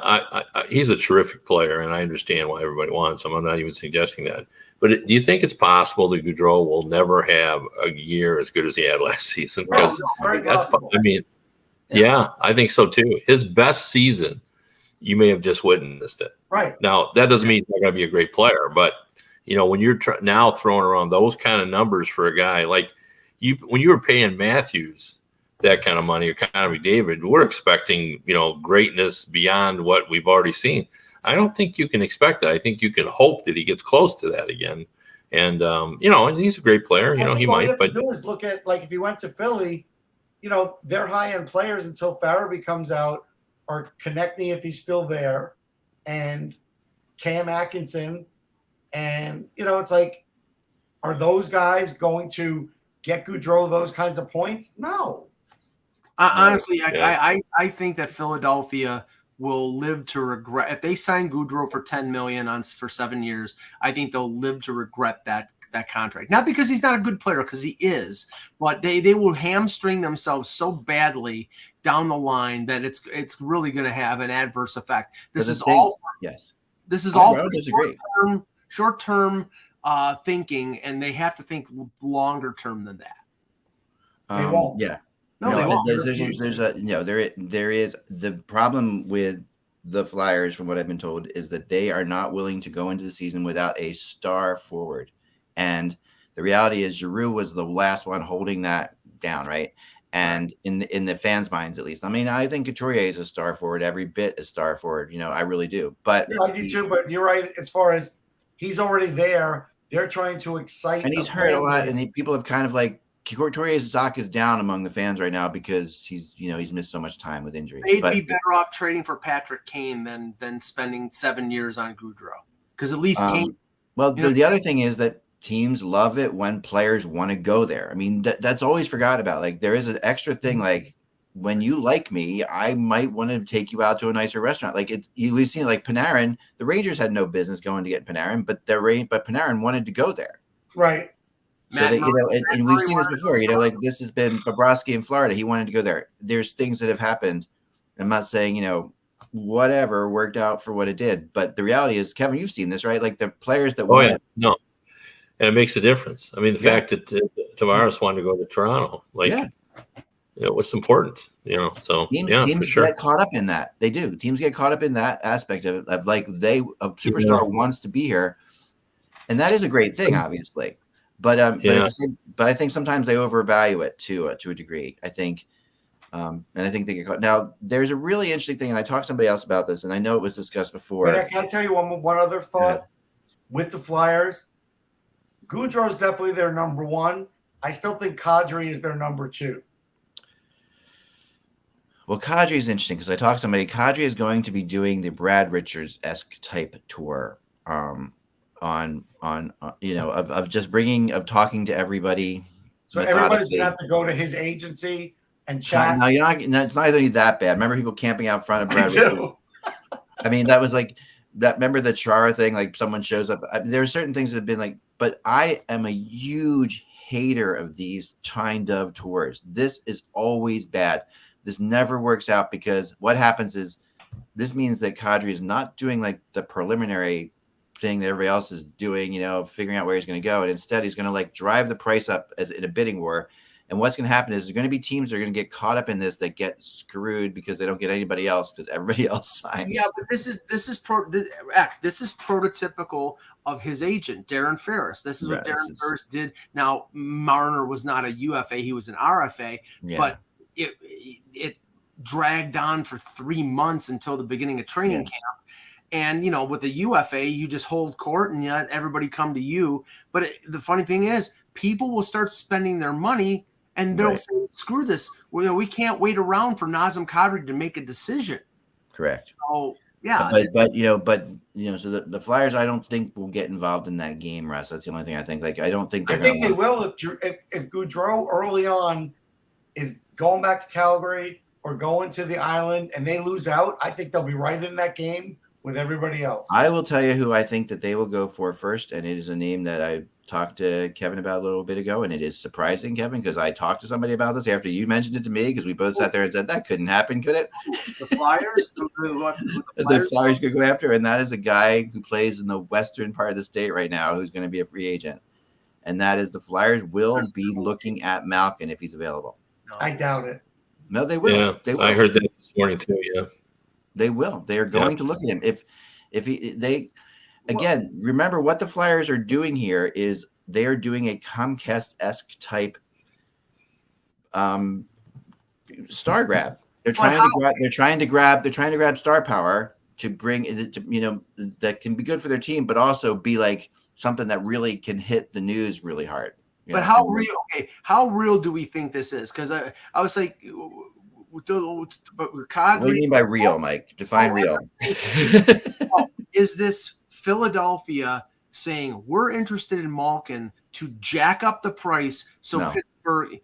he's a terrific player, and I understand why everybody wants him. I'm not even suggesting that. But do you think it's possible that Gaudreau will never have a year as good as he had last season? Because I think so too. His best season, you may have just witnessed it. Right. Now, that doesn't mean he's not going to be a great player, but when you're now throwing around those kind of numbers for a guy like when you were paying Matthews that kind of money, or Connor McDavid, we're expecting greatness beyond what we've already seen. I don't think you can expect that. I think you can hope that he gets close to that again. And, and he's a great player. He might. But do is look at, like, if he went to Philly, their high-end players until Farabee comes out are Konechny, if he's still there, and Cam Atkinson. And, it's like, are those guys going to get Gaudreau those kinds of points? No. Honestly, I think that Philadelphia will live to regret if they sign Gaudreau for 10 million for 7 years. I think they'll live to regret that contract. Not because he's not a good player, because he is, but they will hamstring themselves so badly down the line that it's really going to have an adverse effect. This is all for short-term thinking, and they have to think longer term than that. They won't. Yeah. No, there is the problem with the Flyers, from what I've been told, is that they are not willing to go into the season without a star forward. And the reality is Giroux was the last one holding that down, right? And in the fans' minds, at least. I think Couturier is a star forward, every bit a star forward. I really do. But I do too. But you're right. As far as he's already there, they're trying to excite. And he's hurt a lot, and people have kind of like. Couturier's stock is down among the fans right now because he's missed so much time with injury. They'd be better off trading for Patrick Kane than spending 7 years on Gaudreau, because at least Kane. Well, the other thing is that teams love it when players want to go there. That's always forgot about. Like, there is an extra thing, like, when you like me, I might want to take you out to a nicer restaurant. Like we've seen, like Panarin. The Rangers had no business going to get Panarin, but Panarin wanted to go there. Right. So that, and we've seen this before, like this has been Bobrovsky in Florida. He wanted to go there. There's things that have happened. I'm not saying, whatever worked out for what it did, but the reality is, Kevin, you've seen this, right? Like the players that No. and it makes a difference. I mean, the Yeah. fact that Tavares wanted to go to Toronto, like, Yeah. what's important, So Teams for sure. get caught up in that. They do. Teams get caught up in that aspect of like a superstar wants to be here, and that is a great thing, obviously. But but I think sometimes they overvalue it to a degree. I think, and I think they get caught. Now, there's a really interesting thing, and I talked to somebody else about this, and I know it was discussed before. But can I tell you one other thought with the Flyers? Gaudreau's definitely their number one. I still think Kadri is their number two. Well, Kadri is interesting because I talked to somebody. Kadri is going to be doing the Brad Richards-esque type tour, of just talking to everybody. So everybody's gonna have to go to his agency and chat. No, you're not. It's not even that bad. Remember people camping out front of Brad Richards? I mean, that was like that. Remember the Chara thing? Like someone shows up. There are certain things that have been like, but I am a huge hater of these Chine Dove tours. This is always bad. This never works out because what happens is this means that Kadri is not doing like the preliminary thing that everybody else is doing, figuring out where he's going to go. And instead he's going to like drive the price up in a bidding war. And what's going to happen is there's going to be teams that are going to get caught up in this that get screwed because they don't get anybody else because everybody else signs. Yeah, but this is prototypical of his agent, Darren Ferris. This is what Darren Ferris did. Now, Marner was not a UFA; he was an RFA, but it dragged on for 3 months until the beginning of training camp. And, with a UFA, you just hold court and yet everybody come to you. But the funny thing is people will start spending their money and they'll say, screw this. We can't wait around for Nazem Kadri to make a decision. Correct. So, yeah. But so the Flyers, I don't think will get involved in that game, Russ. That's the only thing I think. Like, I don't think I think they will if Gaudreau early on is going back to Calgary or going to the island and they lose out, I think they'll be right in that game with everybody else. I will tell you who I think that they will go for first, and it is a name that I talked to Kevin about a little bit ago, and it is surprising, Kevin, because I talked to somebody about this after you mentioned it to me, because we both sat there and said that couldn't happen, could it? The Flyers? The Flyers could go after, and that is a guy who plays in the western part of the state right now who's going to be a free agent, and that is the Flyers will be looking at Malkin if he's available. I doubt it. No, they will. Yeah, they will. I heard that this morning too. Yeah, they will. They are going to look at him again. Remember what the Flyers are doing here is they are doing a Comcast-esque type star grab. They're trying to grab star power to bring it to that can be good for their team, but also be like something that really can hit the news really hard. But how real? Okay, how real do we think this is? Because I was like, but Kadri, what do you mean by real, Mike? Define real. Is this Philadelphia saying we're interested in Malkin to jack up the price so Pittsburgh?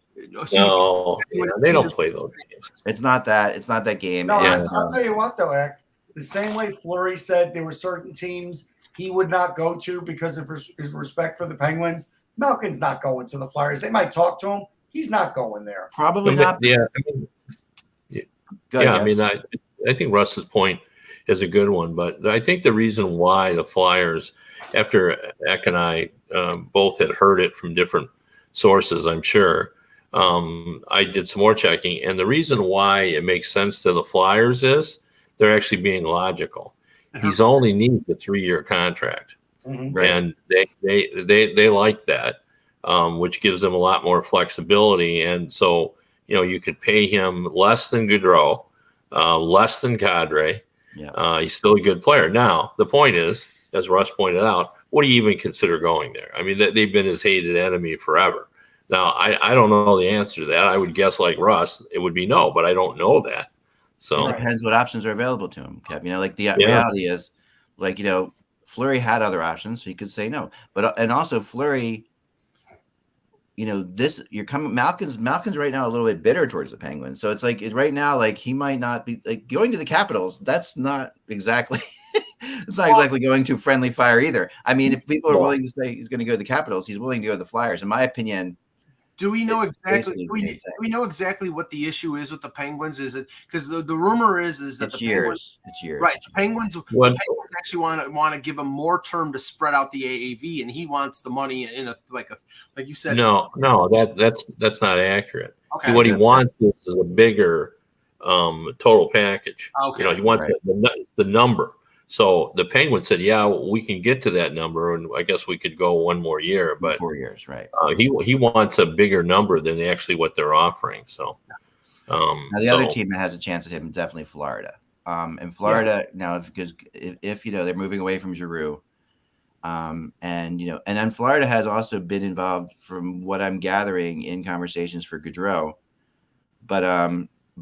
No, they don't play those games. It's not that. It's not that game. No, I'll tell you what, though, Eck. The same way Fleury said there were certain teams he would not go to because of his respect for the Penguins. Malkin's not going to the Flyers. They might talk to him. He's not going there. Probably not. Yeah. Ahead, I mean, I think Russ's point is a good one, but I think the reason why the Flyers, after Eck and I both had heard it from different sources, I'm sure, I did some more checking, and the reason why it makes sense to the Flyers is they're actually being logical. He's only needs a 3-year contract. Mm-hmm. And they like that, which gives them a lot more flexibility. And so, you could pay him less than Gaudreau, less than Kadri. Yeah. He's still a good player. Now, the point is, as Russ pointed out, what do you even consider going there? I mean, they've been his hated enemy forever. Now, I don't know the answer to that. I would guess like Russ, it would be no, but I don't know that. So it depends what options are available to him, Kev. The reality is, Fleury had other options, so he could say no. But and also Fleury, Malkin's right now a little bit bitter towards the Penguins. So it's like right now, like he might not be like going to the Capitals. That's not exactly it's not exactly going to friendly fire either. I mean, if people are willing to say he's going to go to the Capitals, he's willing to go to the Flyers. In my opinion, Do we know It's exactly? basically Do we, the same do thing. we know exactly what the issue is with the Penguins? Is it because the rumor is that It's the Penguins, years. It's years. right? It's The years. Penguins What? actually want to give him more term to spread out the AAV, and he wants the money in like you said. No, that's not accurate. Okay. What he wants is a bigger total package. Okay. You know, he wants Right. the number. So the Penguins said, "Yeah, we can get to that number, and I guess we could go one more year." But 4 years, right? he wants a bigger number than actually what they're offering. So Now the other team that has a chance at him is definitely Florida. And Florida now, because if you know they're moving away from Giroux, and you know, and then Florida has also been involved, from what I'm gathering, in conversations for Gaudreau. But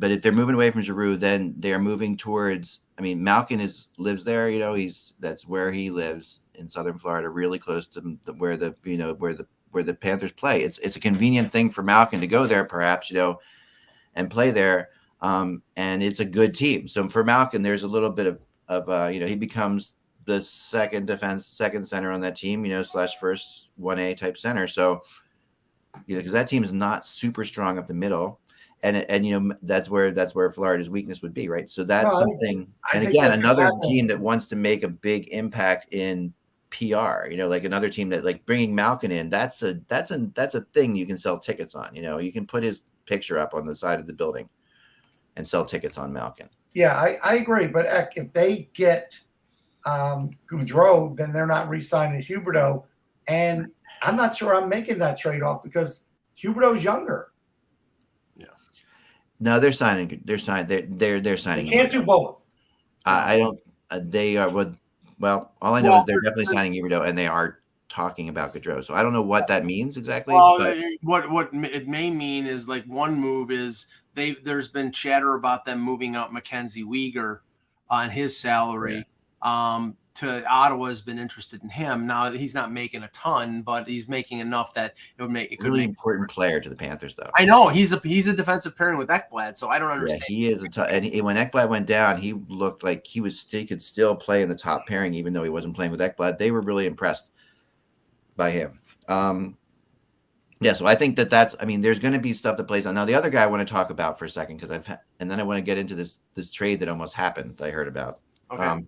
if they're moving away from Giroux, then they are moving towards. I mean, Malkin lives there. You know, that's where he lives in Southern Florida, really close to where the Panthers play. It's a convenient thing for Malkin to go there, perhaps, you know, and play there. And it's a good team. So for Malkin, there's a little bit of you know, he becomes the second center on that team, you know, / first 1A type center. So, you know, because that team is not super strong up the middle. And you know, that's where Florida's weakness would be, right? So that's something. And again, another team that wants to make a big impact in PR, you know, like another team that, like, bringing Malkin in, that's a thing you can sell tickets on. You know, you can put his picture up on the side of the building and sell tickets on Malkin. Yeah, I agree. But if they get Gaudreau, then they're not re-signing Huberdeau, and I'm not sure I'm making that trade-off because Huberdeau's younger. No, they're signing. They're signing. They're signing. They can't do both. I don't. They are. Well, all I know is they're definitely signing Huberdeau, and they are talking about Gaudreau. So I don't know what that means exactly. Well, but what it may mean is, like, one move is there's been chatter about them moving out Mackenzie Weegar on his salary. To Ottawa has been interested in him. Now he's not making a ton, but he's making enough that it could really make important player to the Panthers, though. I know he's a defensive pairing with Ekblad, so I don't understand. Yeah, he is and when Ekblad went down, he looked like he could still play in the top pairing, even though he wasn't playing with Ekblad. They were really impressed by him. Yeah, so I think that's. I mean, there's going to be stuff that plays on. Now, the other guy I want to talk about for a second, because and then I want to get into this trade that almost happened that I heard about. Okay.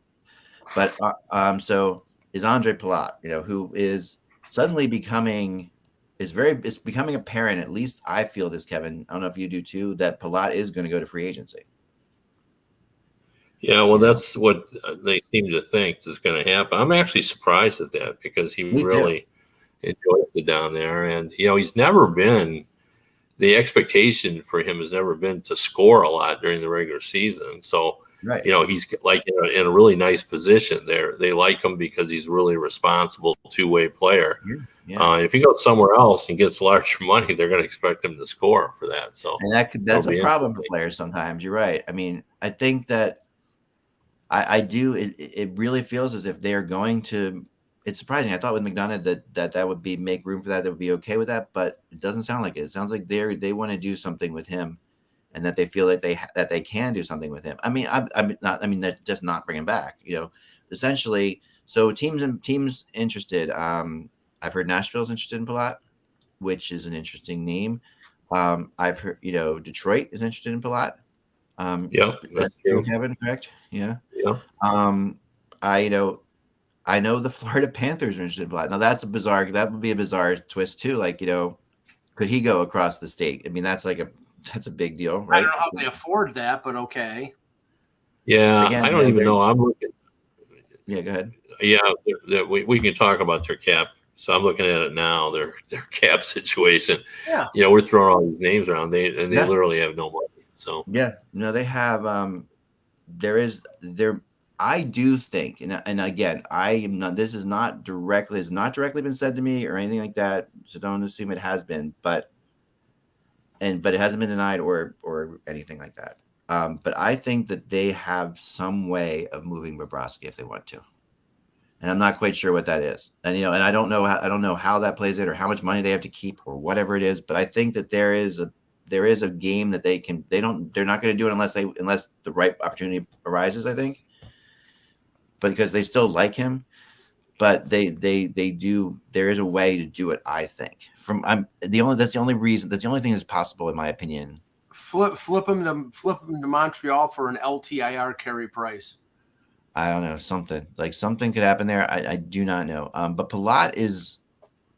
So is Andre Palat, you know, who is suddenly becoming apparent, at least I feel this, Kevin. I don't know if you do too, that Palat is going to go to free agency. Yeah, well, that's what they seem to think is going to happen. I'm actually surprised at that because he really enjoys it down there. And, you know, he's never been – the expectation for him has never been to score a lot during the regular season. So, right. You know, he's like in a really nice position there. They like him because he's really a responsible two-way player. Yeah. If he goes somewhere else and gets larger money, they're going to expect him to score for that. So, and that's a problem for players sometimes. You're right. I mean, I think that I do. It really feels as if they're going to. It's surprising. I thought with McDonough that would be make room for that. That would be okay with that, but it doesn't sound like it. It sounds like they want to do something with him, and that they feel like they can do something with him. I mean, I'm not. I mean, that just not bring him back. You know, essentially. So teams interested. I've heard Nashville's interested in Palat, which is an interesting name. I've heard, you know, Detroit is interested in Palat. That's true, Kevin, correct? Yeah. Yeah. I know the Florida Panthers are interested in Palat. Now that would be a bizarre twist too. Like, you know, could he go across the state? I mean, that's a big deal, right? I don't know how they afford that, but okay. Yeah, again, I don't even know. I'm looking. Yeah, go ahead. Yeah, we can talk about their cap. So I'm looking at it now. Their cap situation. Yeah. You know, we're throwing all these names around. They literally have no money. So no, they have. I do think, and again, I am not. This is not directly. It's not directly been said to me or anything like that. So don't assume it has been, but it hasn't been denied or anything like that. But I think that they have some way of moving Bobrovsky if they want to. And I'm not quite sure what that is. And, you know, and I don't know how that plays in or how much money they have to keep or whatever it is. But I think that there is a game that they're not going to do it unless the right opportunity arises, I think. But because they still like him. but they do. There is a way to do it. I think that's the only reason. That's the only thing that's possible in my opinion. Flip him to Montreal for an LTIR carry price. I don't know, something could happen there. I do not know. But Palat is,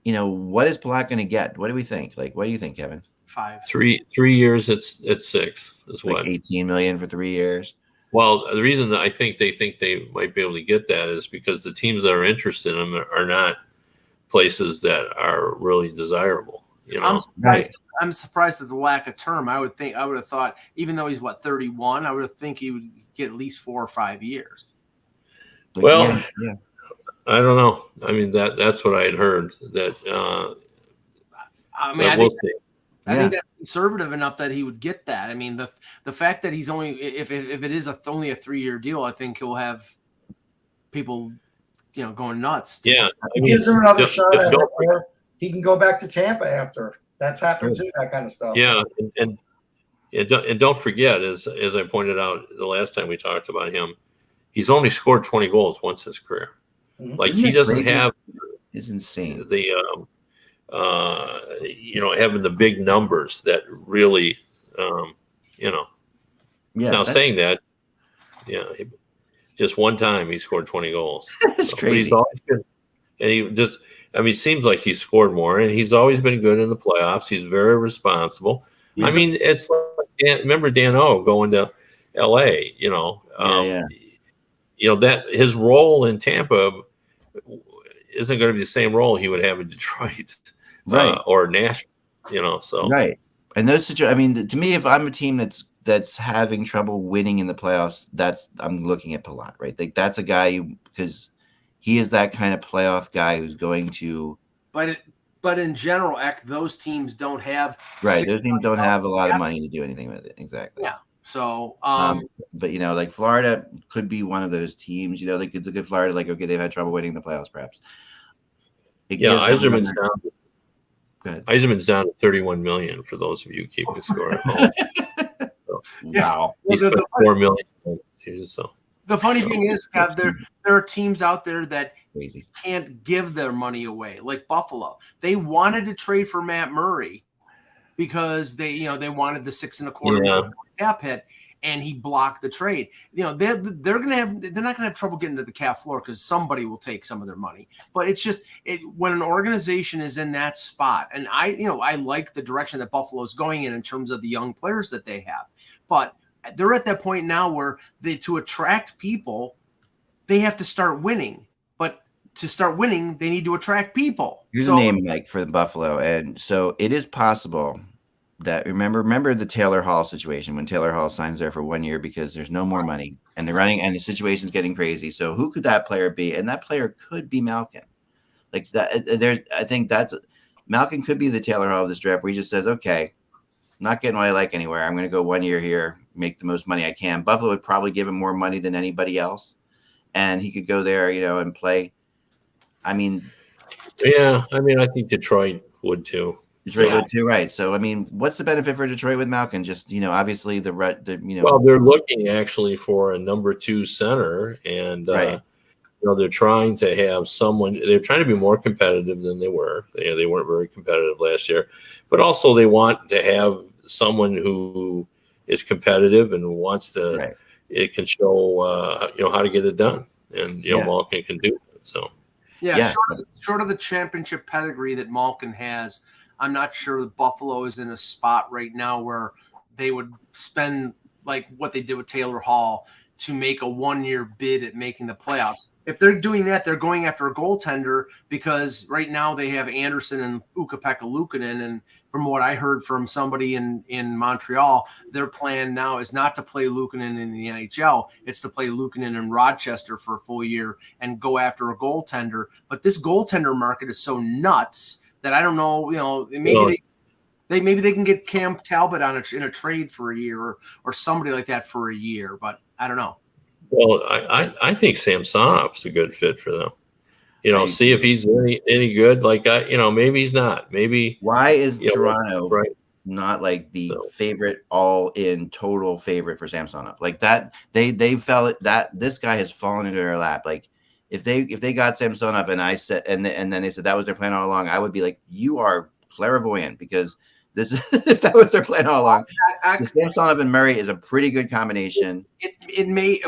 what is Palat going to get? What do we think? Like, what do you think, Kevin? 5. 3 years. It's 6 is Like what 18 million for 3 years. Well, the reason that I think they might be able to get that is because the teams that are interested in them are not places that are really desirable. I'm surprised at the lack of term. I would have thought, even though he's 31, I would have think he would get at least 4 or 5 years. Well, yeah. I don't know. I mean, that's what I had heard. That I think that's conservative enough that he would get that. I mean, the fact that he's only if it is only a 3-year deal, I think he'll have people, going nuts. Yeah, he gives him another shot at it, or he can go back to Tampa after. That's happened too. That kind of stuff. Yeah, and don't forget, as I pointed out the last time we talked about him, he's only scored 20 goals once in his career. Mm-hmm. Like he doesn't have. It's insane. The having the big numbers that really, Yeah. Now saying that, just one time he scored 20 goals. That's crazy. He's always been, and it seems like he's scored more, and he's always been good in the playoffs. He's very responsible. It's like remember Dan O going to L.A. That his role in Tampa isn't going to be the same role he would have in Detroit, right, or Nashville. So right. And those situations. To me, if I'm a team that's having trouble winning in the playoffs, I'm looking at Palat, right? Like that's a guy because he is that kind of playoff guy who's going to. But in general, those teams don't have those teams don't have a lot of money to do anything with it. Exactly. Yeah. So, but like Florida could be one of those teams. They could look at Florida like, okay, they've had trouble winning the playoffs, perhaps. Eiserman's down. Eiserman's down to 31 million for those of you keeping score at home. Wow, he's put 4 million. So the funny thing is, Kev, there are teams out there that crazy can't give their money away, like Buffalo. They wanted to trade for Matt Murray because they wanted the 6.25 cap hit, and he blocked the trade. They're not gonna have trouble getting to the cap floor because somebody will take some of their money. But it's just when an organization is in that spot, and I like the direction that Buffalo's going in terms of the young players that they have, but they're at that point now where to attract people, they have to start winning. But to start winning, they need to attract people. Here's a name, Mike, for the Buffalo, and so it is possible that remember the Taylor Hall situation when Taylor Hall signs there for 1 year because there's no more money and they're running and the situation's getting crazy. So who could that player be? And that player could be Malkin. Like that. I think Malkin could be the Taylor Hall of this draft where he just says, okay, I'm not getting what I like anywhere. I'm going to go 1 year here, make the most money I can. Buffalo would probably give him more money than anybody else. And he could go there, and play. I think Detroit would too. Detroit would too, right? So, what's the benefit for Detroit with Malkin? Just, obviously Well, they're looking actually for a number 2 center, and they're trying to have someone. They're trying to be more competitive than they were. They weren't very competitive last year, but also they want to have someone who is competitive and wants to. Right. It can show, how to get it done, and Malkin can do it. So, short of the championship pedigree that Malkin has, I'm not sure that Buffalo is in a spot right now where they would spend like what they did with Taylor Hall to make a 1-year bid at making the playoffs. If they're doing that, they're going after a goaltender because right now they have Anderson and Ukko-Pekka Luukkonen. And from what I heard from somebody in Montreal, their plan now is not to play Luukkonen in the NHL. It's to play Luukkonen in Rochester for a full year and go after a goaltender. But this goaltender market is so nuts that I don't know, maybe they can get Cam Talbot in a trade for a year or somebody like that for a year, but I don't know. Well, I think Samsonov's a good fit for them. See if he's any good. Like maybe he's not. Maybe why is Toronto not like the favorite all-in total favorite for Samsonov? Like that they felt that this guy has fallen into their lap. Like if they got Samsonov and I said, and then they said that was their plan all along, I would be like, you are clairvoyant, because this if that was their plan all along. Samsonov and Murray is a pretty good combination. It may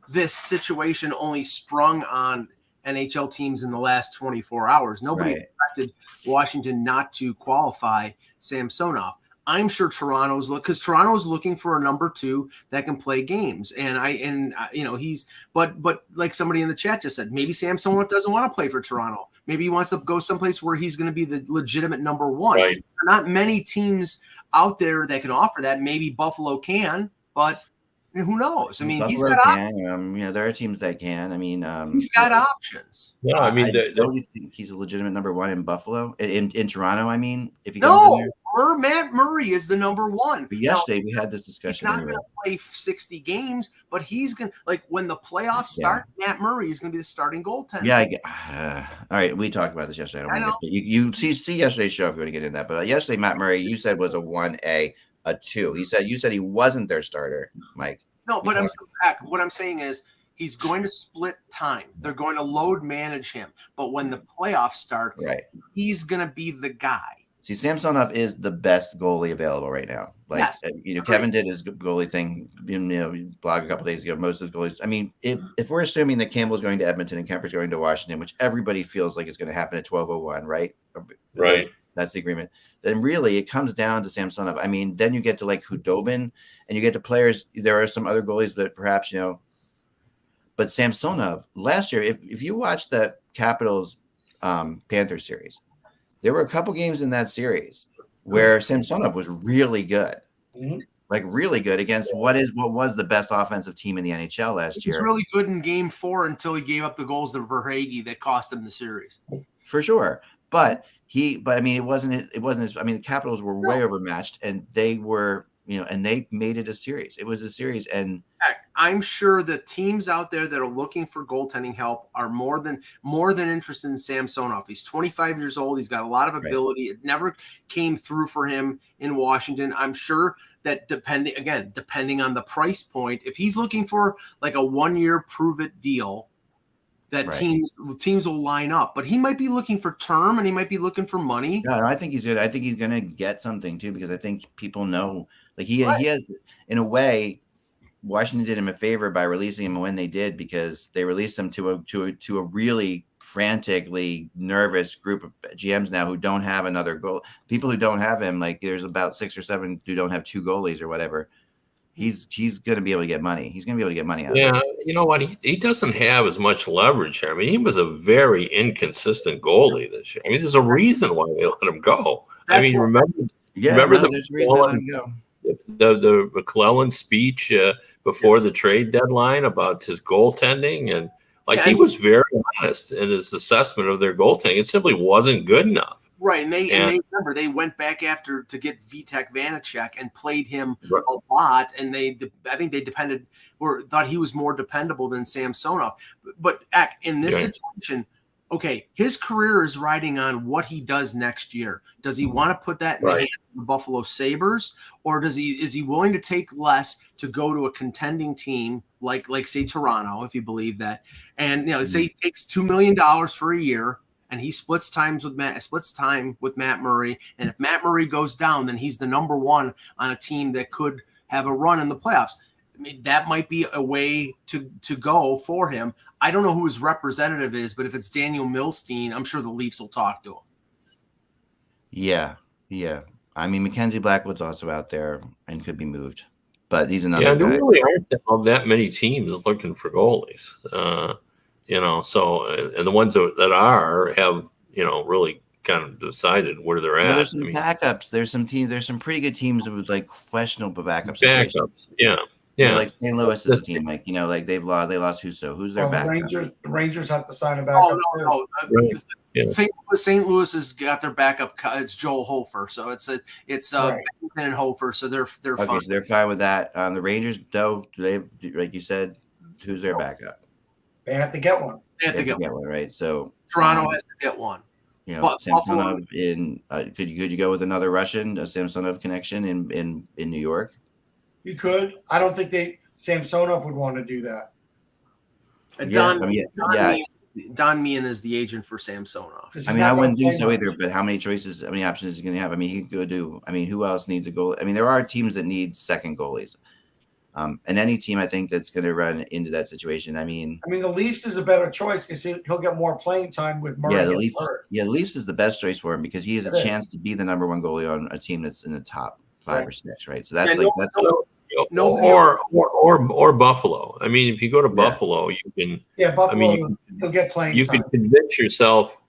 this situation only sprung on NHL teams in the last 24 hours. Nobody expected Washington not to qualify Samsonov. I'm sure Toronto's looking for a number 2 that can play games, and he's but like somebody in the chat just said, maybe Samsonov doesn't want to play for Toronto. Maybe he wants to go someplace where he's going to be the legitimate number 1. Right. There are not many teams out there that can offer that. Maybe Buffalo can, but who knows? I mean, Buffalo he's got can. There are teams that can. I mean, he's got options. Yeah, I mean, don't you think he's a legitimate number 1 in Buffalo? In Toronto, I mean, if he comes in there? Matt Murray is the number 1. But yesterday we had this discussion. He's not going to play 60 games, but he's going to when the playoffs start. Matt Murray is going to be the starting goaltender. Yeah, all right. We talked about this yesterday. I don't want to get you see yesterday's show if you want to get into that. But yesterday, Matt Murray, you said was a 1A, a 2. You said he wasn't their starter, Mike. No, but what I'm saying is he's going to split time. They're going to load manage him. But when the playoffs start, he's going to be the guy. See, Samsonov is the best goalie available right now. Kevin did his goalie thing, blog a couple days ago. Most of his goalies. I mean, if we're assuming that Campbell's going to Edmonton and Kemper's going to Washington, which everybody feels like is going to happen at 12:01, right? Right. That's the agreement. Then really it comes down to Samsonov. I mean, then you get to like Hudobin and you get to players. There are some other goalies that perhaps, but Samsonov last year, if you watch the Capitals Panthers series, there were a couple games in that series where Samsonov was really good. Mm-hmm. Like really good against what was the best offensive team in the NHL last year. He was really good in game 4 until he gave up the goals to Verhaeghe that cost him the series. For sure. But I mean, it wasn't the Capitals were way overmatched, and they were, and they made it a series. It was a series. And I'm sure the teams out there that are looking for goaltending help are more than interested in Samsonov. He's 25 years old. He's got a lot of ability. It never came through for him in Washington. I'm sure that depending on the price point, if he's looking for like a 1-year prove it deal, that teams will line up, but he might be looking for term and he might be looking for money. No, I think he's good. I think he's going to get something too, because I think people know, like he has, in a way, Washington did him a favor by releasing him when they did, because they released him to a really frantically nervous group of GMs now who don't have another goal. People who don't have him, like there's about 6 or 7 who don't have 2 goalies or whatever. He's going to be able to get money. He's going to be able to get money out of it. Yeah, you know what? He doesn't have as much leverage here. I mean, he was a very inconsistent goalie this year. I mean, there's a reason why they let him go. Remember the McClellan speech before the trade deadline about his goaltending, and he was very honest in his assessment of their goaltending. It simply wasn't good enough. Right, and they remember they went back after to get Vitek Vanacek and played him a lot, and I think they thought he was more dependable than Samsonov. But in this situation, his career is riding on what he does next year. Does he want to put that in the hands of the Buffalo Sabres, or is he willing to take less to go to a contending team like say Toronto, if you believe that, and say he takes $2 million for a year. And he splits time with Matt Murray. And if Matt Murray goes down, then he's the number 1 on a team that could have a run in the playoffs. I mean, that might be a way to go for him. I don't know who his representative is, but if it's Daniel Milstein, I'm sure the Leafs will talk to him. Yeah. I mean, Mackenzie Blackwood's also out there and could be moved, but he's another guy. There really aren't that many teams looking for goalies. So and the ones that are have really kind of decided where they're at. There's some backups. There's some pretty good teams with like questionable backups. Yeah. Like St. Louis is a team like they lost Husso. Who's their backup? The Rangers have to sign a backup. No. St. Louis has got their backup. It's Joel Hofer, so it's Bennington and Hofer, so they're fine. So they're fine with that. The Rangers, though, they like you said, who's their backup? They have to get one. They have to get one, right? So Toronto has to get one. Samsonov could you go with another Russian, a Samsonov connection in New York? You could. I don't think Samsonov would want to do that. Don Meehan is the agent for Samsonov. Because I he's mean, I not gonna wouldn't do play so much. either, but how many choices, how many options is he going to have? I mean, he could go do, I mean, who else needs a goal? I mean, there are teams that need second goalies. And any team, I think, that's going to run into that situation. I mean, the Leafs is a better choice because he'll get more playing time with Murray. yeah, the getting Leafs. hurt. Yeah, the Leafs is the best choice for him because he has a It is. chance to be the number one goalie on a team that's in the top 5 or Right. 6, right? So that's Yeah, that's Or Buffalo. I mean, if you go to Buffalo, you can. Yeah, Buffalo. I mean, he'll get playing you time. can convince yourself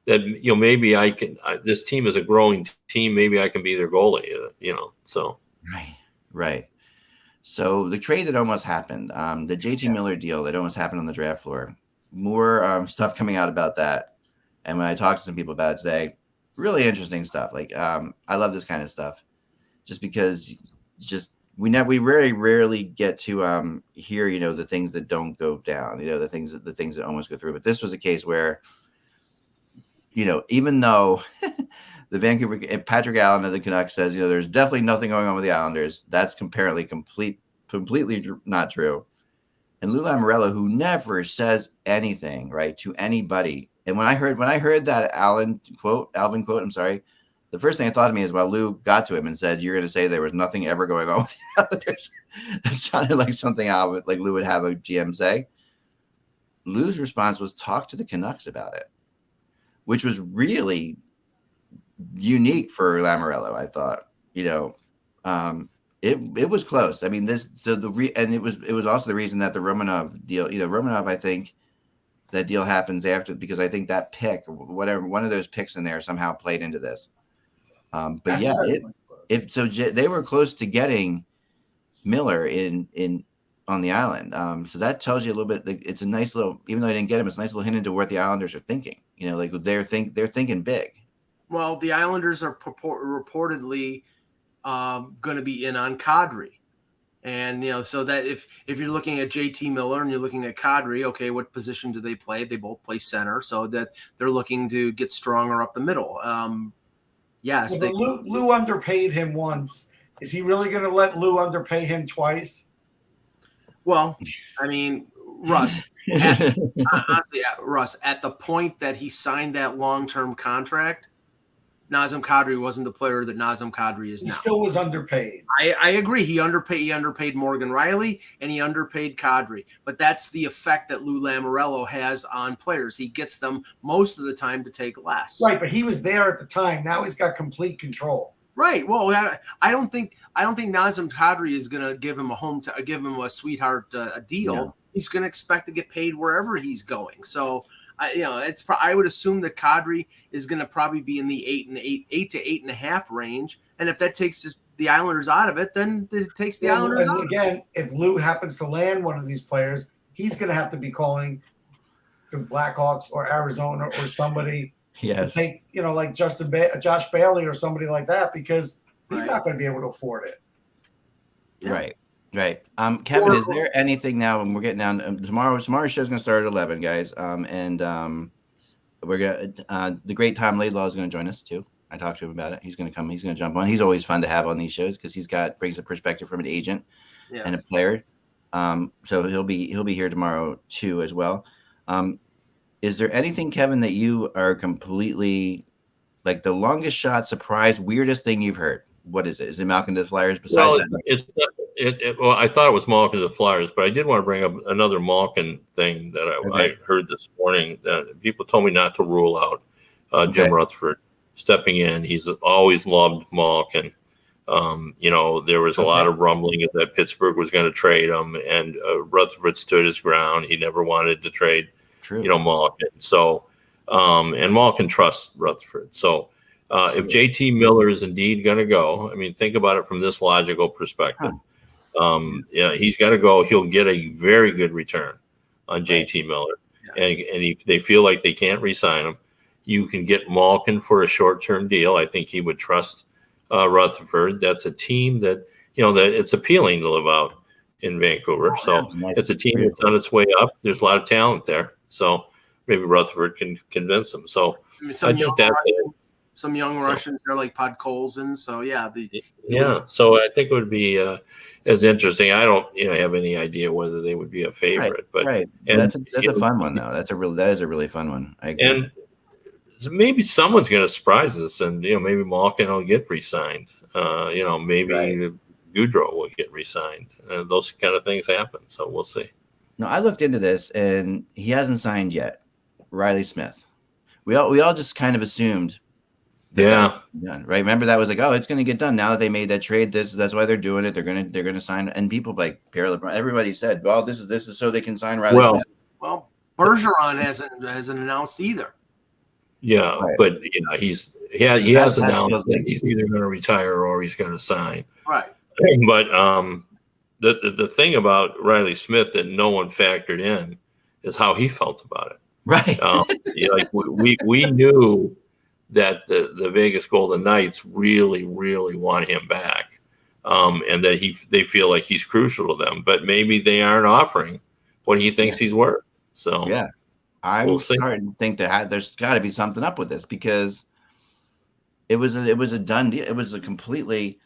that maybe I can. This team is a growing team. Maybe I can be their goalie. So right. So the trade that almost happened, the JT Miller deal that almost happened on the draft floor. More stuff coming out about that, and when I talked to some people about it today, really interesting stuff. Like I love this kind of stuff, just because we very rarely get to hear the things that don't go down, the things that almost go through. But this was a case where even though the Vancouver Patrick Allen of the Canucks says there's definitely nothing going on with the Islanders, that's completely not true. And Lou Lamoriello, who never says anything right to anybody, and when I heard that Alvin quote, I'm sorry. The first thing I thought of me is, well, Lou got to him and said, "You're going to say there was nothing ever going on with the Islanders." It sounded like something like Lou would have a GM say. Lou's response was, "Talk to the Canucks about it," which was really unique for Lamoriello. I thought, it was close. I mean, and it was also the reason that the Romanov deal, Romanov, I think that deal happens after, because I think that pick, whatever, one of those picks in there somehow played into this. But yeah, they were close to getting Miller in on the island. So that tells you a little bit. It's a nice little, even though I didn't get him, it's a nice little hint into what the Islanders are thinking. Like they're thinking big. Well, the Islanders are reportedly going to be in on Kadri. And, so that if you're looking at JT Miller and you're looking at Kadri, okay, what position do they play? They both play center, so that they're looking to get stronger up the middle. Yes. Well, Lou underpaid him once. Is he really going to let Lou underpay him twice? Well, I mean, Russ, honestly, Russ, at the point that he signed that long-term contract, Nazem Kadri wasn't the player that Nazem Kadri is now. He still was underpaid. I agree. He underpaid Morgan Riley and he underpaid Kadri. But that's the effect that Lou Lamoriello has on players. He gets them most of the time to take less. Right, but he was there at the time. Now he's got complete control. Right. Well, I don't think Nazem Kadri is going to give him a sweetheart deal. No. He's going to expect to get paid wherever he's going. So. I would assume that Kadri is going to probably be in the 8 to 8.5 range, and if that takes the Islanders out of it, then it takes the Islanders out. And again, if Lou happens to land one of these players, he's going to have to be calling the Blackhawks or Arizona or somebody. Yes. To take like Josh Bailey or somebody like that, because he's not going to be able to afford it. Yeah. Right. Kevin, is there anything now when we're getting down tomorrow's show's going to start at 11, guys. We're going to the great Tom Laidlaw is going to join us too. I talked to him about it. He's going to come. He's going to jump on. He's always fun to have on these shows because brings a perspective from an agent and a player. So he'll be here tomorrow too as well. Is there anything, Kevin, that you are completely like the longest shot, surprise, weirdest thing you've heard? What is it? Is it Malkin to the Flyers? Besides that, well, I thought it was Malkin to the Flyers, but I did want to bring up another Malkin thing that I heard this morning. That people told me not to rule out Jim Rutherford stepping in. He's always loved Malkin. There was a lot of rumbling that Pittsburgh was going to trade him, and Rutherford stood his ground. He never wanted to trade, Malkin. So, and Malkin trusts Rutherford. So. If JT Miller is indeed going to go, I mean, think about it from this logical perspective. He's got to go. He'll get a very good return on JT Miller. Yes. And if they feel like they can't re-sign him, you can get Malkin for a short-term deal. I think he would trust Rutherford. That's a team that, that it's appealing to live out in Vancouver. So it's a team that's on its way up. There's a lot of talent there. So maybe Rutherford can convince them. So I think that some young So- Russians there like Podkolzin. So yeah, Yeah, so I think it would be as interesting. I don't, have any idea whether they would be a favorite, but right. and That's a fun one though. That is a really fun one. I agree. and maybe someone's going to surprise us, and maybe Malkin will get re-signed. Maybe Right. Goudreau will get re-signed. Those kind of things happen, so we'll see. No, I looked into this, and he hasn't signed yet. Riley Smith. We all just kind of assumed. Yeah. Done, right. Remember that was like, oh, it's going to get done now that they made that trade. That's why they're doing it. They're gonna sign. And people like Pierre LeBrun, everybody said, well, this is so they can sign Riley Smith. Well, Bergeron hasn't announced either. Yeah, Right. but he has announced that he's either going to retire or he's going to sign. Right. But the thing about Riley Smith that no one factored in is how he felt about it. Right. We knew that the Vegas Golden Knights really, really want him back, and that they feel like he's crucial to them. But maybe they aren't offering what he thinks he's worth. So yeah, I'm we'll see. starting to think that there's got to be something up with this because it was a done deal. It was a completely.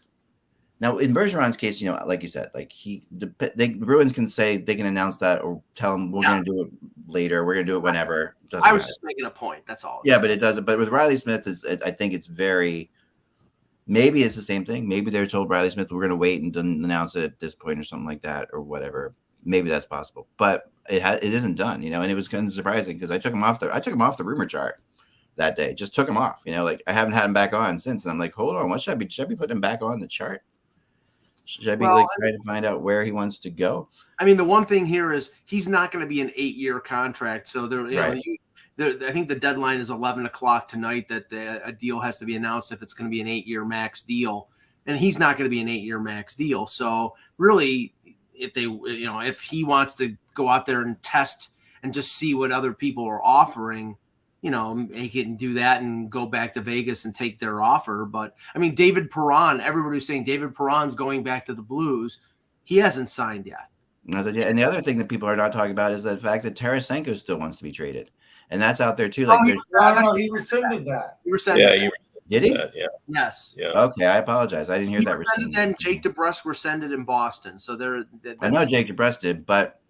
Now in Bergeron's case, like you said, like the Bruins can say they can announce that or tell them we're going to do it later. We're going to do it whenever. I was just making a point. That's all. Yeah, but it doesn't. But with Riley Smith, I think it's very. Maybe it's the same thing. Maybe they're told Riley Smith we're going to wait and announce it at this point or something like that or whatever. Maybe that's possible, but it isn't done. And it was kind of surprising because I took him off the rumor chart that day. Just took him off. Like I haven't had him back on since, and I'm like, hold on, should I be putting him back on the chart? Should I be trying to find out where he wants to go? I mean, the one thing here is he's not going to be an 8-year contract. So I think the deadline is 11 o'clock tonight that a deal has to be announced if it's going to be an 8-year max deal, and he's not going to be an 8-year max deal. So really, if he wants to go out there and test and just see what other people are offering, he can do that and go back to Vegas and take their offer. But I mean, David Perron, everybody's saying David Perron's going back to the Blues. He hasn't signed yet. And the other thing that people are not talking about is the fact that Tarasenko still wants to be traded, and that's out there too. Like, he rescinded that. He rescinded. Did he? Yeah. Yes. Yeah. Okay, I apologize. I didn't hear that. And then Jake DeBrusk rescinded in Boston. So I know Jake DeBrusk did, but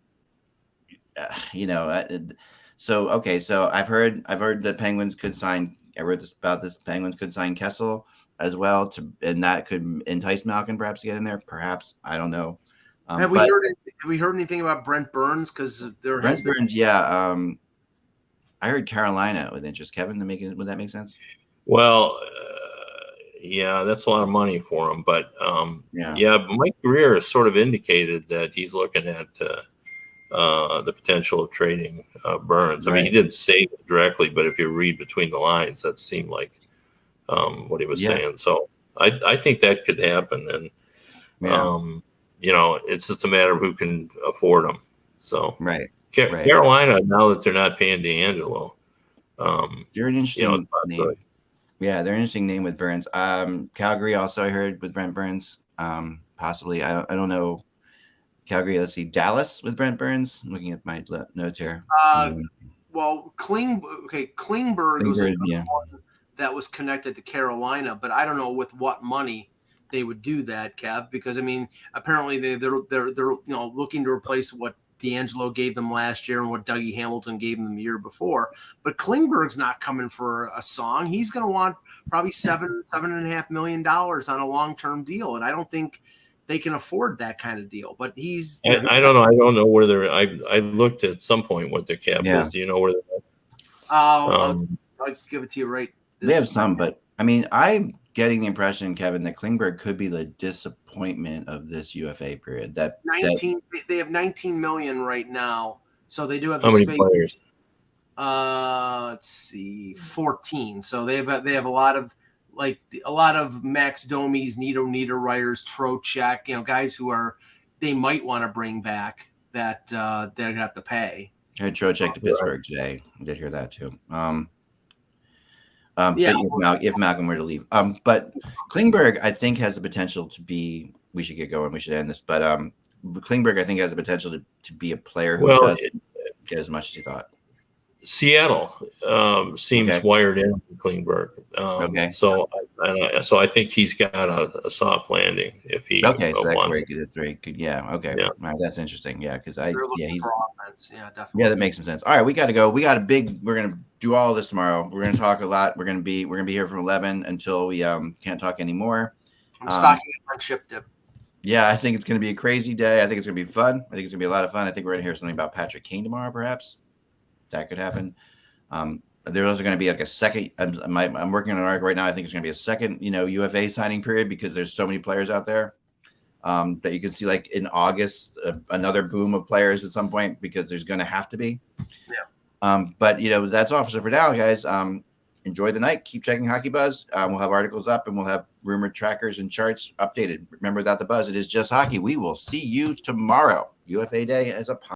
So okay, so I've heard that Penguins could sign. I wrote about this. Penguins could sign Kessel as well, and that could entice Malkin perhaps to get in there. Perhaps I don't know. Have we heard anything about Brent Burns? Because Brent Burns, yeah. I heard Carolina with interest. Kevin, would that make sense? Well, yeah, that's a lot of money for him. But Mike Greer has sort of indicated that he's looking at the potential of trading Burns. I mean, he didn't say it directly, but if you read between the lines, that seemed like what he was saying. So I think that could happen. And, it's just a matter of who can afford them. So Carolina, now that they're not paying D'Angelo, they're an interesting name. Yeah, they're an interesting name with Burns. Calgary also, I heard, with Brent Burns. Possibly, I don't know. Calgary, let's see. Dallas with Brent Burns. I'm looking at my notes here. Well, Klingberg was one that was connected to Carolina, but I don't know with what money they would do that, Kev, because I mean, apparently they're looking to replace what D'Angelo gave them last year and what Dougie Hamilton gave them the year before. But Klingberg's not coming for a song. He's going to want probably $7.5 million on a long-term deal, and I don't think they can afford that kind of deal. But he's I don't know. I don't know where they're. I looked at some point what their cap is. Do you know where they're at? I'll give it to you right. They have some, but I mean, I'm getting the impression, Kevin, that Klingberg could be the disappointment of this UFA period. They have 19 million right now, so they do have how many players? Let's see, 14. So they have a lot of Max Domi's, Nito Niederreyer's, Trocheck, guys who they might want to bring back that they're gonna have to pay. I heard Trocheck to Pittsburgh today. I did hear that too. If Malcolm were to leave. But Klingberg, I think, has the potential to be. We should get going. We should end this. But Klingberg, I think, has the potential to be a player who doesn't get as much as he thought. Seattle seems Okay. wired in Klingberg. Okay. So I think he's got a soft landing if he Okay, so that's where wants. he could three. Yeah. Okay. Yeah. All right, that's interesting. Yeah, because They're looking he's for offense. Yeah, definitely. yeah, that makes some sense. All right, we got to go. We got a big. We're gonna do all this tomorrow. We're gonna talk a lot. We're gonna be here from 11 until we can't talk anymore. I'm stocking up on Chip Dip. Yeah, I think it's gonna be a crazy day. I think it's gonna be fun. I think it's gonna be a lot of fun. I think we're gonna hear something about Patrick Kane tomorrow, perhaps. That could happen. There's also going to be like a second. I'm working on an article right now. I think it's going to be a second, UFA signing period because there's so many players out there that you can see like in August another boom of players at some point because there's going to have to be. Yeah. But that's all for now, guys. Enjoy the night. Keep checking Hockey Buzz. We'll have articles up and we'll have rumored trackers and charts updated. Remember that the buzz, it is just hockey. We will see you tomorrow. UFA Day is upon.